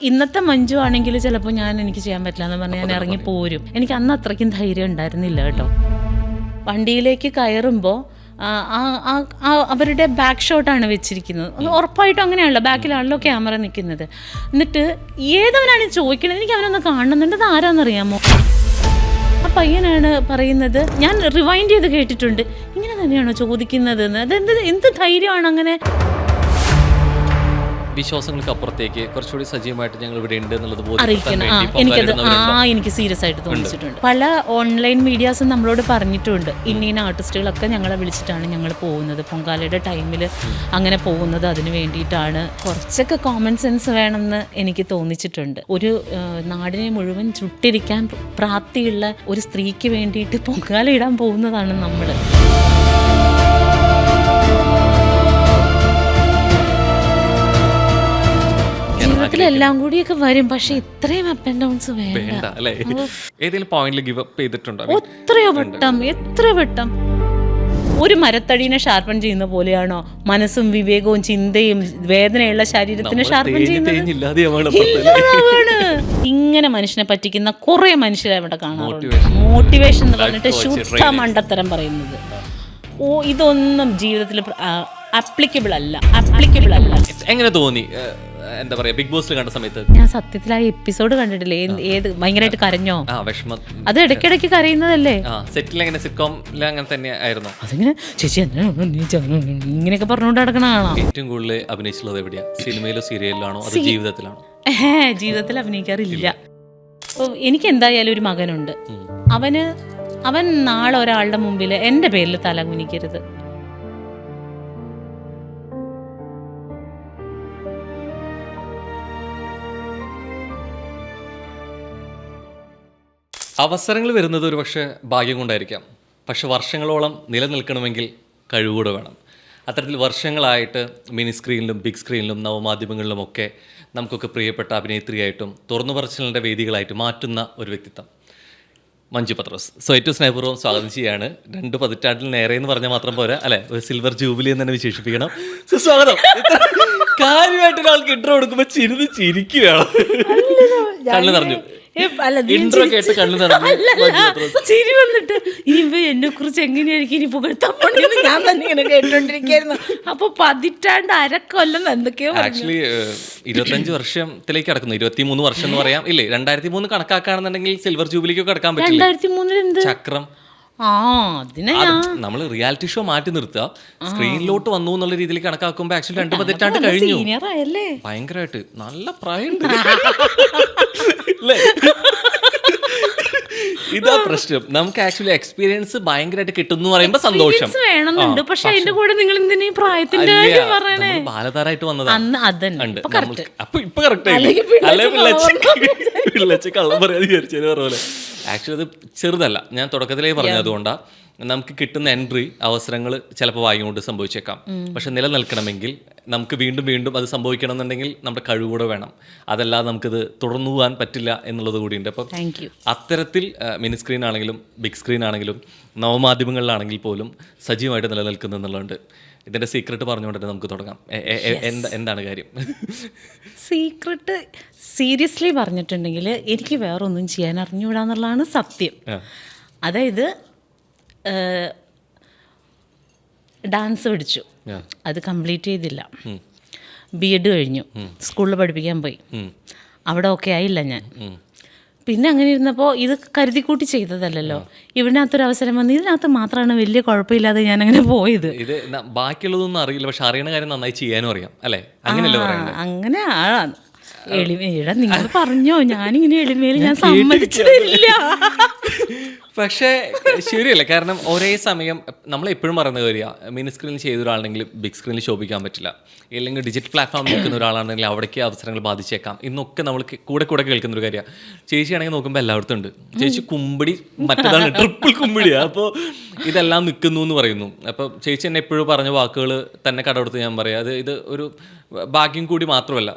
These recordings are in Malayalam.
ഇന്നത്തെ മഞ്ജു ആണെങ്കിൽ ചിലപ്പോൾ എനിക്ക് ചെയ്യാൻ പറ്റില്ല എന്ന് പറഞ്ഞാൽ ഞാൻ ഇറങ്ങി പോരും. എനിക്ക് അന്ന് അത്രയ്ക്കും ധൈര്യം ഉണ്ടായിരുന്നില്ല കേട്ടോ. വണ്ടിയിലേക്ക് കയറുമ്പോൾ അവരുടെ ബാക്ക് ഷോട്ടാണ് വെച്ചിരിക്കുന്നത്. ഉറപ്പായിട്ടും അങ്ങനെയാണല്ലോ, ബാക്കിലാണല്ലോ ക്യാമറ നിൽക്കുന്നത്. എന്നിട്ട് ഏതവനാണ് ചോദിക്കണത്, എനിക്ക് അവനൊന്ന് കാണുന്നുണ്ട്, അത് ആരാന്നറിയാമോ? ആ പയ്യനാണ് പറയുന്നത്, ഞാൻ റിവൈൻഡ് ചെയ്ത് കേട്ടിട്ടുണ്ട്, ഇങ്ങനെ തന്നെയാണോ ചോദിക്കുന്നത് എന്ന്. എന്ത് ധൈര്യമാണ് അങ്ങനെ. വിശ്വാസങ്ങൾക്ക് അപ്പുറത്തേക്ക് കുറച്ചുകൂടി സജീവമായിട്ട് ഞങ്ങൾ ഇവിടെ ഉണ്ട് എന്നുള്ളത് എനിക്ക് സീരിയസ് ആയിട്ട് തോന്നിച്ചിട്ടുണ്ട്. പല ഓൺലൈൻ മീഡിയാസും നമ്മളോട് പറഞ്ഞിട്ടുണ്ട്, ഇന്ന ആർട്ടിസ്റ്റുകളൊക്കെ ഞങ്ങളെ വിളിച്ചിട്ടാണ് ഞങ്ങൾ പോകുന്നത്, പൊങ്കാലയുടെ ടൈമിൽ അങ്ങനെ പോകുന്നത് അതിന് വേണ്ടിയിട്ടാണ്. കുറച്ചൊക്കെ കോമൺ സെൻസ് വേണമെന്ന് എനിക്ക് തോന്നിച്ചിട്ടുണ്ട്. ഒരു നാടിനെ മുഴുവൻ ചുട്ടിരിക്കാൻ പ്രാപ്തിയുള്ള ഒരു സ്ത്രീക്ക് വേണ്ടിയിട്ട് പൊങ്കാല ഇടാൻ പോകുന്നതാണ് നമ്മൾ. എല്ലാം കൂടിയൊക്കെ വരും, പക്ഷെ ഇത്രയും അപ്പ് ആൻഡ് ഡൗൺസ് വേണ്ട. എത്ര വട്ടം ഒരു മരത്തടീനെ ഷാർപ്പൺ ചെയ്യുന്ന പോലെയാണോ മനസ്സും വിവേകവും ചിന്തയും വേദനയുള്ള ശരീരത്തിന് ഷാർപ്പൺ ചെയ്യുന്നത്? ഇങ്ങനെ മനുഷ്യനെ പറ്റിക്കുന്ന കുറെ മനുഷ്യരെ അവിടെ കാണാറുണ്ട്. മോട്ടിവേഷൻ എന്ന് പറഞ്ഞിട്ട് ശുദ്ധ മണ്ടത്തരം പറയുന്നത്. ഇതൊന്നും ജീവിതത്തിൽ അപ്ലിക്കബിൾ അല്ല. എങ്ങനെ തോന്നി എന്താ പറയാ ബിഗ് ബോസിൽ കണ്ട സമയത്ത്? ഞാൻ സത്യത്തിൽ ആ എപ്പിസോഡ് കണ്ടിട്ടില്ലേ, ഏത് ഭയങ്കരമായിട്ട് കരഞ്ഞോ? അത് ഇടയ്ക്കിടയ്ക്ക് കരയുന്നതല്ലേ. സെറ്റിൽ എങ്ങനെ സിറ്റ്കോമിൽ അങ്ങനെ തന്നെ ആയിരുന്നു? അതിങ്ങനെ ചേച്ചി ഇങ്ങനെയൊക്കെ പറഞ്ഞുകൊണ്ട് നടക്കണതാണോ? ഏറ്റവും കൂടുതൽ അഭിനയിച്ചുള്ളത് എവിടെയാ? സിനിമയിലോ സീരിയലിലാണോ അതോ ജീവിതത്തിലാണോ? ജീവിതത്തിൽ അഭിനയിക്കാറില്ല. എനിക്ക് എന്തായാലും ഒരു മകനുണ്ട്. അവൻ നാളെ ഒരാളുടെ മുമ്പിൽ എൻ്റെ പേരിൽ തല കുനിക്കരുത്. അവസരങ്ങൾ വരുന്നത് ഒരു പക്ഷേ ഭാഗ്യം കൊണ്ടായിരിക്കാം, പക്ഷെ വർഷങ്ങളോളം നിലനിൽക്കണമെങ്കിൽ കഴിവുകൂടെ വേണം. അത്തരത്തിൽ വർഷങ്ങളായിട്ട് മിനി സ്ക്രീനിലും ബിഗ് സ്ക്രീനിലും നവമാധ്യമങ്ങളിലുമൊക്കെ നമുക്കൊക്കെ പ്രിയപ്പെട്ട അഭിനേത്രിയായിട്ടും തുറന്നു പറച്ചിലിൻ്റെ വേദികളായിട്ട് മാറ്റുന്ന ഒരു വ്യക്തിത്വം മഞ്ജു പത്രോസ്. സോ ഏറ്റവും സ്നേഹപൂർവ്വം സ്വാഗതം ചെയ്യാണ്. 2 പതിറ്റാണ്ടിൽ നേരെ എന്ന് പറഞ്ഞാൽ മാത്രം പോരാ അല്ലെ, ഒരു സിൽവർ ജൂബിലി എന്ന് തന്നെ വിശേഷിപ്പിക്കണം. സ്വാഗതം. കാര്യമായിട്ട് ഒരാൾക്ക് ഇൻട്രോ കൊടുക്കുമ്പോൾ ചിരിക്കുകയാണ്, കണ്ണു നിറഞ്ഞു. ഇൻട്രോ കേട്ട് കണ്ണു നിറഞ്ഞു, ചിരി വന്നിട്ട് ഇനിയിപ്പോ എന്നെ കുറിച്ച് എങ്ങനെയായിരിക്കും ഇനി പുകഴ്ത്തപ്പോണെന്ന് ഞാൻ തന്നെ ഇങ്ങനെ കേട്ടോണ്ടിരിക്കായിരുന്നു. അപ്പൊ 10 അരക്കൊല്ലം എന്തൊക്കെയോ. ആക്ച്വലി 25 വർഷത്തിലേക്ക് കടക്കുന്നു, 23 വർഷം എന്ന് പറയാം ഇല്ലേ? 2003 കണക്കാക്കുകയാണെന്നുണ്ടെങ്കിൽ സിൽവർ ജൂബിലിക്കൊക്കെ കടക്കാൻ പറ്റില്ല. 2003 ചക്രം നമ്മൾ റിയാലിറ്റി ഷോ മാറ്റി നിർത്തുക, സ്ക്രീനിലോട്ട് വന്നു എന്നുള്ള രീതിയിൽ കണക്കാക്കുമ്പോ ആക്ച്വലി 2 പതിറ്റാണ്ട് കഴിഞ്ഞു. ഭയങ്കരമായിട്ട് നല്ല പ്രായമുണ്ട്. ഇതാ പ്രശ്നം, നമുക്ക് ആക്ച്വലി എക്സ്പീരിയൻസ് ഭയങ്കരമായിട്ട് കിട്ടുന്നു പറയുമ്പോ സന്തോഷം വേണമെന്നുണ്ട്. പക്ഷെ അതിന്റെ കൂടെ നിങ്ങൾ എന്തിനാ പ്രായത്തിന്റെ ബാലതാരായിട്ട് വന്നതാണ്. അപ്പൊ ഇപ്പൊ കറക്റ്റ് കള്ളം പറയാതെ വിചാരിച്ചത് പോലെ. ആക്ച്വലി അത് ചെറുതല്ല, ഞാൻ തുടക്കത്തിലേ പറഞ്ഞതുകൊണ്ടാണ്. നമുക്ക് കിട്ടുന്ന എൻട്രി അവസരങ്ങൾ ചിലപ്പോൾ വാങ്ങിക്കൊണ്ട് സംഭവിച്ചേക്കാം, പക്ഷെ നിലനിൽക്കണമെങ്കിൽ നമുക്ക് വീണ്ടും വീണ്ടും അത് സംഭവിക്കണം എന്നുണ്ടെങ്കിൽ നമ്മുടെ കഴിവുകൂടെ വേണം. അതല്ലാതെ നമുക്കിത് തുടർന്നു പോകാൻ പറ്റില്ല എന്നുള്ളത് കൂടിയുണ്ട്. അപ്പം അത്തരത്തിൽ മിനി സ്ക്രീൻ ആണെങ്കിലും ബിഗ് സ്ക്രീൻ ആണെങ്കിലും നവമാധ്യമങ്ങളിലാണെങ്കിൽ പോലും സജീവമായിട്ട് നിലനിൽക്കുന്നു എന്നുള്ളതുണ്ട്. ഇതിൻ്റെ സീക്രട്ട് പറഞ്ഞുകൊണ്ട് തന്നെ നമുക്ക് തുടങ്ങാം. എന്താണ് കാര്യം? സീക്രട്ട് സീരിയസ്ലി പറഞ്ഞിട്ടുണ്ടെങ്കിൽ എനിക്ക് വേറൊന്നും ചെയ്യാൻ അറിഞ്ഞുകൂടാന്നുള്ളതാണ് സത്യം. അതായത് ഡാൻസ് പഠിച്ചു, അത് കംപ്ലീറ്റ് ചെയ്തില്ല. B.Ed കഴിഞ്ഞു, സ്കൂളിൽ പഠിപ്പിക്കാൻ പോയി, അവിടെ ഓക്കെ ആയില്ല ഞാൻ. പിന്നെ അങ്ങനെ ഇരുന്നപ്പോൾ ഇത് കരുതിക്കൂട്ടി ചെയ്തതല്ലല്ലോ, ഇതിനകത്തൊരു അവസരം വന്നു, ഇതിനകത്ത് മാത്രമാണ് വലിയ കുഴപ്പമില്ലാതെ ഞാൻ അങ്ങനെ പോയത്. ഇത് ബാക്കിയുള്ളതൊന്നും അറിയില്ല, പക്ഷെ അറിയണ കാര്യം നന്നായി ചെയ്യാനും അറിയാം അല്ലേ? അങ്ങനെ എളിമയുടെ നിങ്ങൾ പറഞ്ഞോ, ഞാനിങ്ങനെ എളിമയിൽ ഞാൻ സമ്മതിച്ചിട്ടില്ല. പക്ഷേ ശരിയല്ല, കാരണം ഒരേ സമയം നമ്മൾ എപ്പോഴും പറയുന്ന കാര്യമാണ്, മിനി സ്ക്രീനിൽ ചെയ്ത ഒരാളാണെങ്കിൽ ബിഗ് സ്ക്രീനിൽ ശോഭിക്കാൻ പറ്റില്ല, അല്ലെങ്കിൽ ഡിജിറ്റൽ പ്ലാറ്റ്ഫോമിൽ നിൽക്കുന്ന ഒരാളാണെങ്കിൽ അവിടേക്ക് അവസരങ്ങൾ ബാധിച്ചേക്കാം. ഇന്നൊക്കെ നമ്മൾ കൂടെ കേൾക്കുന്ന ഒരു കാര്യമാണ്. ചേച്ചിയാണെങ്കിൽ നോക്കുമ്പോൾ എല്ലായിടത്തും ഉണ്ട്. ചേച്ചി കുമ്പിടി മറ്റേതാണ്, ട്രിപ്പിൾ കുമ്പിടിയാണ്. അപ്പോൾ ഇതെല്ലാം നിൽക്കുന്നു എന്ന് പറയുന്നു. അപ്പോൾ ചേച്ചി എന്നെ എപ്പോഴും പറഞ്ഞ വാക്കുകൾ തന്നെ കടമെടുത്ത് ഞാൻ പറയാം, ഇത് ഒരു ഭാഗ്യം കൂടി മാത്രമല്ല,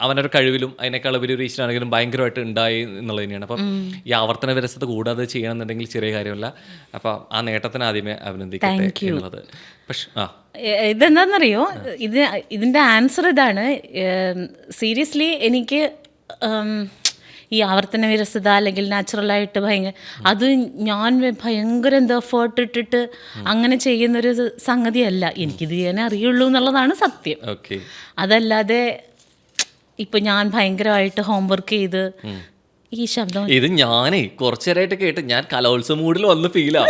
അവനൊരു കഴിവിലും അതിനേക്കാൾ ഉപരി ഒരു ഈശ്വരാണെങ്കിലും ഭയങ്കരമായിട്ട് ഉണ്ടായി എന്നുള്ളത് തന്നെയാണ്. അപ്പം ഈ ആവർത്തന വിരസത കൂടാതെ ചെയ്യണമെന്നുണ്ടെങ്കിൽ ചെറിയ കാര്യമല്ല. അപ്പം ആ നേട്ടത്തിന് ആദ്യമേ അഭിനന്ദിക്കട്ടെ എന്നുള്ളത്. പക്ഷെ ഇതെന്താണെന്നറിയോ, ഇതിൻ്റെ ആൻസർ ഇതാണ്. സീരിയസ്ലി എനിക്ക് ഈ ആവർത്തന വിരസത അല്ലെങ്കിൽ നാച്ചുറലായിട്ട് ഭയങ്കര അത് ഞാൻ ഭയങ്കര എന്താ എഫേർട്ട് ഇട്ടിട്ട് അങ്ങനെ ചെയ്യുന്നൊരു സംഗതിയല്ല. എനിക്കിത് ചെയ്യാനേ അറിയുള്ളൂ എന്നുള്ളതാണ് സത്യം. അതല്ലാതെ ഇപ്പം ഞാൻ ഭയങ്കരമായിട്ട് ഹോംവർക്ക് ചെയ്ത് ഈ ശബ്ദം ഇത് ഞാനേ കുറച്ചേരായിട്ട് കേട്ട് ഞാൻ കലോത്സവ മൂഡിൽ വന്ന് ഫീലാ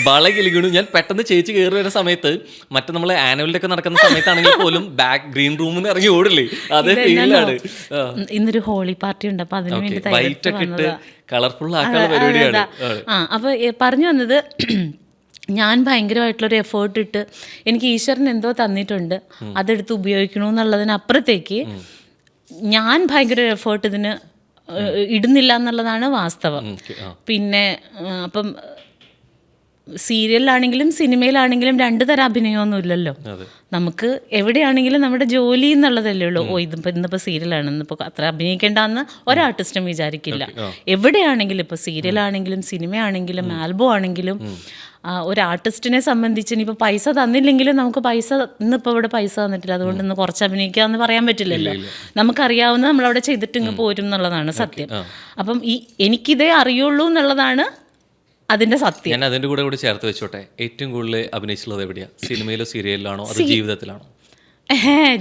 വള കിളിക്കണു. ഞാൻ പെട്ടെന്ന് ചേച്ചി കയറി വരുന്ന സമയത്ത് മറ്റേ നമ്മളെ ആനുവൽ ഒക്കെ നടക്കുന്ന സമയത്താണെങ്കിൽ പോലും ബാക്ക് ഗ്രീൻ റൂമിൽ നിന്ന് ഇറങ്ങി ഓടില്ലേ, അതേ ഫീലാണ്. ഇന്നൊരു ഹോളി പാർട്ടി ഉണ്ട്, അപ്പൊ അതിന് വേണ്ടി വൈറ്റ് ഒക്കെ ഇട്ട് കളർഫുൾ ആക്കാനുള്ള പരിപാടിയാണ്. അപ്പൊ പറഞ്ഞു വന്നത് ഞാൻ ഭയങ്കരമായിട്ടുള്ളൊരു എഫേർട്ട് ഇട്ട് എനിക്ക് ഈശ്വരൻ എന്തോ തന്നിട്ടുണ്ട് അതെടുത്ത് ഉപയോഗിക്കണമെന്നുള്ളതിനപ്പുറത്തേക്ക് ഞാൻ ഭയങ്കര എഫേർട്ട് ഇതിന് ഇടുന്നില്ല എന്നുള്ളതാണ് വാസ്തവം. പിന്നെ അപ്പം സീരിയലിലാണെങ്കിലും സിനിമയിലാണെങ്കിലും 2 തരം അഭിനയമൊന്നും ഇല്ലല്ലോ. നമുക്ക് എവിടെയാണെങ്കിലും നമ്മുടെ ജോലി എന്നുള്ളതല്ലേ ഉള്ളൂ. ഇന്നിപ്പോൾ സീരിയലാണ്, ഇന്നിപ്പോൾ അത്ര അഭിനയിക്കേണ്ടെന്ന് ഒരാർട്ടിസ്റ്റും വിചാരിക്കില്ല. എവിടെയാണെങ്കിലും ഇപ്പോൾ സീരിയലാണെങ്കിലും സിനിമയാണെങ്കിലും ആൽബം ആണെങ്കിലും ഒരു ആർട്ടിസ്റ്റിനെ സംബന്ധിച്ച് ഇനിയിപ്പോൾ പൈസ തന്നില്ലെങ്കിലും നമുക്ക് പൈസ ഇന്നിപ്പോൾ ഇവിടെ പൈസ തന്നിട്ടില്ല അതുകൊണ്ട് ഇന്ന് കുറച്ച് അഭിനയിക്കാമെന്ന് പറയാൻ പറ്റില്ലല്ലോ. നമുക്കറിയാവുന്ന നമ്മളവിടെ ചെയ്തിട്ട് ഇങ്ങ് പോരും എന്നുള്ളതാണ് സത്യം. അപ്പം എനിക്കിതേ അറിയുള്ളൂ എന്നുള്ളതാണ് അതിന്റെ സത്യം. ഞാൻ അതിന്റെ കൂടെ ചേർത്ത് വെച്ചോട്ടെ, ഏറ്റവും കൂടുതൽ അഭിനയിച്ചുള്ളത് എവിടെയാ? സിനിമയിലോ സീരിയലിലാണോ അതോ ജീവിതത്തിലാണോ?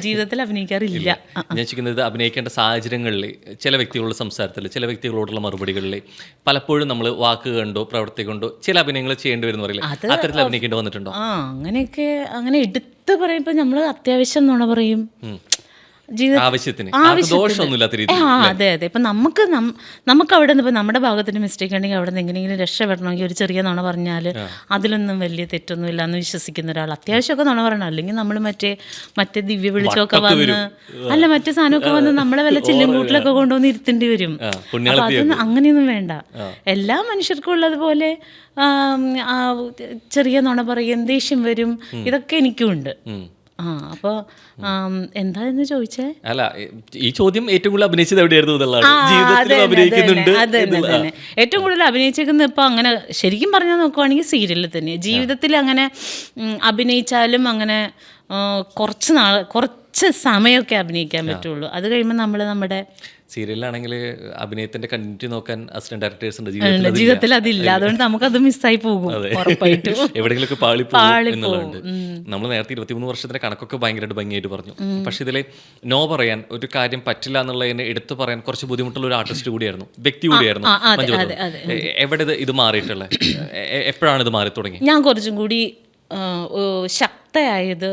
ജീവിതത്തിൽ അഭിനയിക്കാറില്ല. ഞാൻ ചോദിക്കുന്നത് അഭിനയിക്കേണ്ട സാഹചര്യങ്ങളിൽ ചില വ്യക്തികളുടെ സംസാരത്തിൽ ചില വ്യക്തികളോടുള്ള മറുപടികളിൽ പലപ്പോഴും നമ്മൾ വാക്ക് കണ്ടോ പ്രവൃത്തി കൊണ്ടോ ചില അഭിനയങ്ങൾ ചെയ്യേണ്ടി വരുന്ന പറയില്ല, അത്തരത്തിൽ അഭിനയിക്കേണ്ടി വന്നിട്ടുണ്ടോ? അങ്ങനെയൊക്കെ അങ്ങനെ എടുത്ത് പറയുമ്പോൾ നമ്മൾ അത്യാവശ്യം നുണ പറയും ആവശ്യത്തിന്. അതെ അതെ. ഇപ്പം നമുക്ക് അവിടെ നിന്ന് ഇപ്പം നമ്മുടെ ഭാഗത്തിന് മിസ്റ്റേക്ക് ഉണ്ടെങ്കിൽ അവിടെ നിന്ന് എങ്ങനെയെങ്കിലും രക്ഷപ്പെടണമെങ്കിൽ ഒരു ചെറിയ നുണ പറഞ്ഞാൽ അതിലൊന്നും വലിയ തെറ്റൊന്നും ഇല്ല എന്ന് വിശ്വസിക്കുന്ന ഒരാൾ അത്യാവശ്യമൊക്കെ നുണ പറയണം. അല്ലെങ്കിൽ നമ്മൾ മറ്റേ ദിവ്യ വിളിച്ചൊക്കെ വന്ന് അല്ല മറ്റേ സാധനമൊക്കെ വന്ന് നമ്മളെ വല്ല ചില്ലും കൂട്ടിലൊക്കെ കൊണ്ടുവന്ന് ഇരുത്തേണ്ടി വരും. അപ്പം അതൊന്നും അങ്ങനെയൊന്നും വേണ്ട. എല്ലാ മനുഷ്യർക്കും ഉള്ളതുപോലെ ചെറിയ നുണ പറയും, ദേഷ്യം വരും, ഇതൊക്കെ എനിക്കും ഉണ്ട്. അപ്പൊ എന്താന്ന് ചോദിച്ചേ? അല്ല, ഈ ചോദ്യം ഏറ്റവും കൂടുതൽ അഭിനയിച്ചത് എവിടെയായിരുന്നു? ഏറ്റവും കൂടുതൽ അഭിനയിച്ചേക്കുന്നത് ഇപ്പൊ അങ്ങനെ ശരിക്കും പറഞ്ഞാൽ നോക്കുവാണെങ്കിൽ സീരിയലിൽ തന്നെ. ജീവിതത്തിൽ അങ്ങനെ അഭിനയിച്ചാലും അങ്ങനെ കുറച്ച് സമയമൊക്കെ അഭിനയിക്കാൻ പറ്റുള്ളൂ. അത് കഴിയുമ്പോൾ നമ്മുടെ സീരിയലിലാണെങ്കിൽ അഭിനയത്തിന്റെ കണ്ടിന്യൂറ്റി നോക്കാൻ അസിസ്റ്റന്റ് ഡയറക്ടേഴ്സ് ഉണ്ട്, ജീവിതത്തിൽ അതില്ല. അതുകൊണ്ട് നമുക്കത് മിസ്സായി പോകും ഉറപ്പായിട്ടും. എവിടെയെങ്കിലൊക്കെ പാളിപ്പോകും എന്നുള്ളതുണ്ട്. നമ്മൾ നേരത്തെ 23 വർഷത്തിന്റെ കണക്കൊക്കെ ഭയങ്കരമായിട്ട് ഭംഗിയായിട്ട് പറഞ്ഞു. പക്ഷെ ഇതിൽ നോ പറയാൻ ഒരു കാര്യം പറ്റില്ല എന്നുള്ളതിനെ എടുത്തു പറയാൻ കുറച്ച് ബുദ്ധിമുട്ടുള്ള ഒരു ആർട്ടിസ്റ്റ് കൂടിയായിരുന്നു, വ്യക്തി കൂടിയായിരുന്നു മഞ്ജു. എവിടെ ഇത് മാറിയിട്ടുള്ളത്? എപ്പോഴാണ് ഇത് മാറി തുടങ്ങി? ഞാൻ കുറച്ചും കൂടി ശക്തയായത്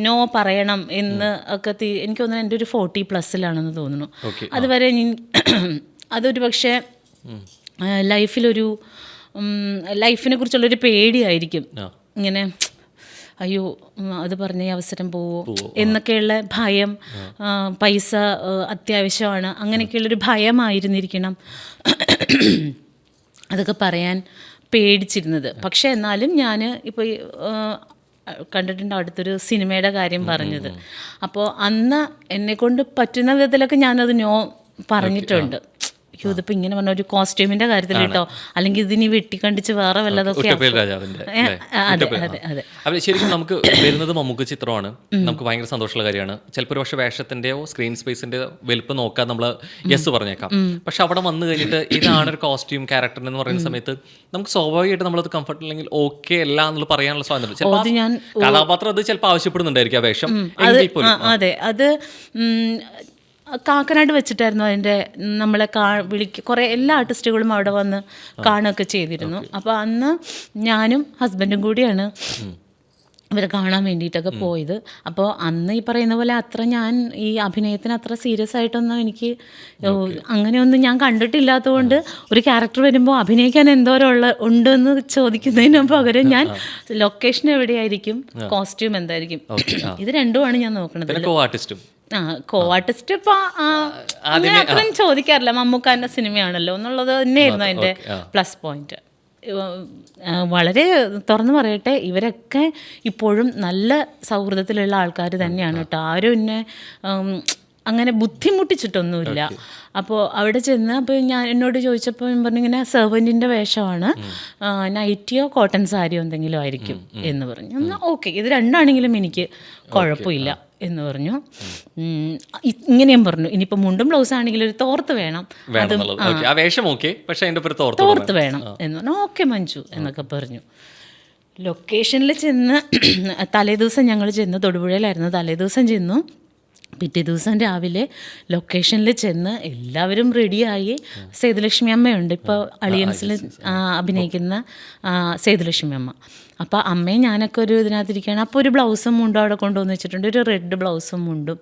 നോ പറയണം എന്ന് ഒക്കെ എനിക്ക് തോന്നുന്നു എൻ്റെ ഒരു 40+ തോന്നുന്നു. അതുവരെ അതൊരു പക്ഷേ ലൈഫിനെ കുറിച്ചുള്ളൊരു പേടിയായിരിക്കും. ഇങ്ങനെ അയ്യോ അത് പറഞ്ഞ അവസരം പോവോ എന്നൊക്കെയുള്ള ഭയം, പൈസ അത്യാവശ്യമാണ്, അങ്ങനെയൊക്കെയുള്ളൊരു ഭയമായിരുന്നിരിക്കണം അതൊക്കെ പറയാൻ പേടിച്ചിരുന്നത്. പക്ഷേ എന്നാലും ഞാൻ ഇപ്പോൾ കണ്ടിട്ടുണ്ട് അടുത്തൊരു സിനിമയുടെ കാര്യം പറഞ്ഞത്. അപ്പോൾ അന്ന് എന്നെക്കൊണ്ട് പറ്റുന്ന വിധത്തിലൊക്കെ ഞാനത് നോ പറഞ്ഞിട്ടുണ്ട്. അയ്യോ ഇതിപ്പോൾ ഇങ്ങനെ പറഞ്ഞ ഒരു കോസ്റ്റ്യൂമിൻ്റെ കാര്യത്തിൽ കേട്ടോ, അല്ലെങ്കിൽ ഇതിനി വെട്ടിക്കണ്ടിച്ച് വേറെ വല്ലതൊക്കെ. അതെ, ശരിക്കും നമുക്ക് വരുന്നത് മമ്മൂക്ക ചിത്രമാണ്, നമുക്ക് ഭയങ്കര സന്തോഷമുള്ള കാര്യമാണ്. ചിലപ്പോൾ ഒരു പക്ഷേ വേഷത്തിൻ്റെയോ സ്ക്രീൻ സ്പേസിൻ്റെ വലുപ്പം നോക്കാൻ നമ്മൾ യെസ് പറഞ്ഞേക്കാം. പക്ഷെ അവിടെ വന്നു കഴിഞ്ഞിട്ട് ഇതാണ് ഒരു കോസ്റ്റ്യൂം ക്യാരക്ടർ എന്ന് പറയുന്ന സമയത്ത് നമുക്ക് സ്വാഭാവികമായിട്ട് നമ്മളത് കംഫർട്ട് അല്ലെങ്കിൽ ഓക്കെ അല്ല എന്നുള്ള പറയാനുള്ള സ്വാതന്ത്ര്യം ചിലപ്പോൾ കഥാപാത്രം അത് ചിലപ്പോൾ ആവശ്യപ്പെടുന്നുണ്ടായിരിക്കും ആ വേഷം. അതെ, അത് കാക്കനാട് വെച്ചിട്ടായിരുന്നു അതിൻ്റെ നമ്മളെ കുറേ എല്ലാ ആർട്ടിസ്റ്റുകളും അവിടെ വന്ന് കാണുകയൊക്കെ ചെയ്തിരുന്നു. അപ്പോൾ അന്ന് ഞാനും ഹസ്ബൻഡും കൂടിയാണ് ഇവരെ കാണാൻ വേണ്ടിയിട്ടൊക്കെ പോയത്. അപ്പോൾ അന്ന് ഈ പറയുന്ന പോലെ അത്ര ഞാൻ ഈ അഭിനയത്തിന് അത്ര സീരിയസ് ആയിട്ടൊന്നും എനിക്ക് അങ്ങനെയൊന്നും ഞാൻ കണ്ടിട്ടില്ലാത്തതുകൊണ്ട് ഒരു ക്യാരക്ടർ വരുമ്പോൾ അഭിനയിക്കാൻ എന്തോരം ഉണ്ടെന്ന് ചോദിക്കുന്നതിന് പകരം ഞാൻ ലൊക്കേഷൻ എവിടെയായിരിക്കും, കോസ്റ്റ്യൂം എന്തായിരിക്കും, ഇത് രണ്ടുമാണ് ഞാൻ നോക്കുന്നത്. കോ ആർട്ടിസ്റ്റ് ഇപ്പോൾ അങ്ങനെ അത്രയും ചോദിക്കാറില്ല, മമ്മൂക്കാൻ്റെ സിനിമയാണല്ലോ എന്നുള്ളത് തന്നെയായിരുന്നു അതിൻ്റെ പ്ലസ് പോയിന്റ്. വളരെ തുറന്നു പറയട്ടെ, ഇവരൊക്കെ ഇപ്പോഴും നല്ല സൗഹൃദത്തിലുള്ള ആൾക്കാർ തന്നെയാണ് കേട്ടോ. ആരും എന്നെ അങ്ങനെ ബുദ്ധിമുട്ടിച്ചിട്ടൊന്നുമില്ല. അപ്പോൾ അവിടെ ചെന്ന് അപ്പോൾ എന്നോട് ചോദിച്ചപ്പോൾ ഞാൻ പറഞ്ഞു ഇങ്ങനെ സെർവൻറ്റിൻ്റെ വേഷമാണ്, നൈറ്റിയോ കോട്ടൺ സാരിയോ എന്തെങ്കിലും ആയിരിക്കും എന്ന് പറഞ്ഞു. എന്നാൽ ഓക്കെ, ഇത് രണ്ടാണെങ്കിലും എനിക്ക് കുഴപ്പമില്ല എന്ന് പറഞ്ഞു. ഇങ്ങനെയും പറഞ്ഞു, ഇനിയിപ്പോൾ മുണ്ടും ബ്ലൗസ് ആണെങ്കിൽ ഒരു തോർത്ത് വേണം, ആ വേഷം ഓക്കെ, പക്ഷേ അതിൻ്റെ തോർത്ത് വേണം എന്ന് പറഞ്ഞു. ഓക്കെ മഞ്ജു എന്നൊക്കെ പറഞ്ഞു. ലൊക്കേഷനിൽ ചെന്ന് തലേദിവസം ഞങ്ങൾ ചെന്ന്, തൊടുപുഴയിലായിരുന്നു തലേദിവസം ചെന്നു. പിറ്റേ ദിവസം രാവിലെ ലൊക്കേഷനിൽ ചെന്ന് എല്ലാവരും റെഡിയായി. സേതുലക്ഷ്മി അമ്മയുണ്ട് ഇപ്പോൾ അളിയൻസിൽ അഭിനയിക്കുന്ന സേതുലക്ഷ്മി അമ്മ. അപ്പോൾ അമ്മയും ഞാനൊക്കെ ഒരു ഇതിനകത്തിരിക്കുകയാണ്. അപ്പോൾ ഒരു ബ്ലൗസും മുണ്ടും അവിടെ കൊണ്ടുവന്ന് വെച്ചിട്ടുണ്ട്, ഒരു റെഡ് ബ്ലൗസും മുണ്ടും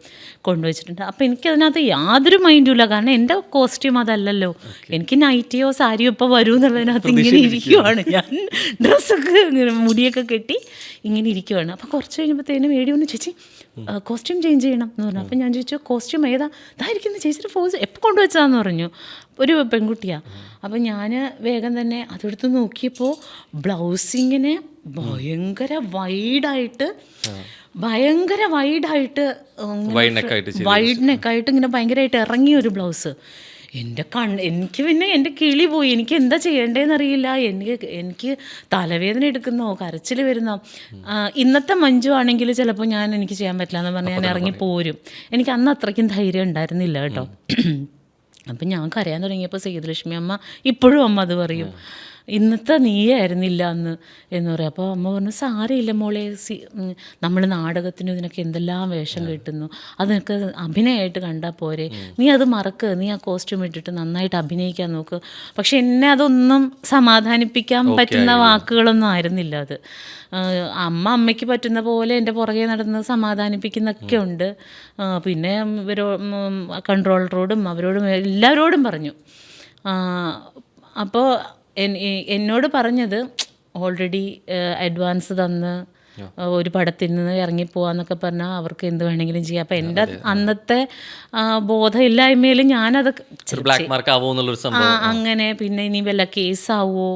കൊണ്ടുവച്ചിട്ടുണ്ട്. അപ്പോൾ എനിക്കതിനകത്ത് യാതൊരു മൈൻഡും ഇല്ല, കാരണം എൻ്റെ കോസ്റ്റ്യൂം അതല്ലല്ലോ. എനിക്ക് നൈറ്റിയോ സാരിയോ ഇപ്പോൾ വരൂ എന്നുള്ളതിനകത്ത് ഇങ്ങനെ ഇരിക്കുവാണ് ഞാൻ. ഡ്രസ്സൊക്കെ ഇങ്ങനെ മുടിയൊക്കെ കെട്ടി ഇങ്ങനെ ഇരിക്കുവാണ്. അപ്പോൾ കുറച്ച് കഴിഞ്ഞപ്പോഴത്തേനും വേടി ഒന്ന് ചേച്ചി കോസ്റ്റ്യൂം ചേഞ്ച് ചെയ്യണം എന്ന് പറഞ്ഞു. അപ്പോൾ ഞാൻ ചോദിച്ചു കോസ്റ്റ്യൂം ഏതാ? ഇതായിരിക്കുന്ന ചേച്ചിയുടെ ഫോസ് എപ്പോൾ കൊണ്ടുവച്ചതാന്ന് പറഞ്ഞു. ഒരു പെൺകുട്ടിയാണ്. അപ്പം ഞാൻ വേഗം തന്നെ അതെടുത്ത് നോക്കിയപ്പോൾ ബ്ലൗസിങ്ങനെ ഭയങ്കര വൈഡായിട്ട് വൈഡ് നെക്കായിട്ട് ഇങ്ങനെ ഭയങ്കരമായിട്ട് ഇറങ്ങിയ ഒരു ബ്ലൗസ്. എനിക്ക് പിന്നെ എൻ്റെ കിളി പോയി. എനിക്ക് എന്താ ചെയ്യേണ്ടതെന്നറിയില്ല. എനിക്ക് തലവേദന എടുക്കുന്നോ കരച്ചിൽ വരുന്നോ. ഇന്നത്തെ മഞ്ജു ആണെങ്കിൽ ചിലപ്പോൾ എനിക്ക് ചെയ്യാൻ പറ്റില്ല എന്ന് പറഞ്ഞാൽ ഞാൻ ഇറങ്ങി പോരും. എനിക്ക് അന്ന് അത്രയ്ക്കും ധൈര്യം ഉണ്ടായിരുന്നില്ല കേട്ടോ. അപ്പം ഞാൻ കരയാൻ തുടങ്ങിയപ്പോൾ സേതുലക്ഷ്മി അമ്മ, ഇപ്പോഴും അമ്മ അത് പറയും, ഇന്നത്തെ നീയായിരുന്നില്ല അന്ന് എന്ന് പറയും. അപ്പോൾ അമ്മ പറഞ്ഞു സാരമില്ല മോളെ, നമ്മൾ നാടകത്തിനും ഇതിനൊക്കെ എന്തെല്ലാം വേഷം കിട്ടുന്നു, അതൊക്കെ അഭിനയമായിട്ട് കണ്ടാൽ പോരെ, നീ അത് മറക്ക്, നീ ആ കോസ്റ്റ്യൂം ഇട്ടിട്ട് നന്നായിട്ട് അഭിനയിക്കാൻ നോക്ക്. പക്ഷെ എന്നെ അതൊന്നും സമാധാനിപ്പിക്കാൻ പറ്റുന്ന വാക്കുകളൊന്നും ആയിരുന്നില്ല അത്. അമ്മയ്ക്ക് പറ്റുന്ന പോലെ എൻ്റെ പുറകെ നടന്ന് സമാധാനിപ്പിക്കുന്നൊക്കെ ഉണ്ട്. പിന്നെ കൺട്രോളറോടും അവരോടും എല്ലാവരോടും പറഞ്ഞു. അപ്പോൾ എന്നോട് പറഞ്ഞത് ഓൾറെഡി അഡ്വാൻസ് തന്ന് ഒരു പടത്തിൽ നിന്ന് ഇറങ്ങിപ്പോവാന്നൊക്കെ പറഞ്ഞാൽ അവർക്ക് എന്ത് വേണമെങ്കിലും ചെയ്യാം. അപ്പം എൻ്റെ അന്നത്തെ ബോധമില്ലായ്മയിൽ ഞാനത് അങ്ങനെ പിന്നെ ഇനി വല്ല കേസാവോ,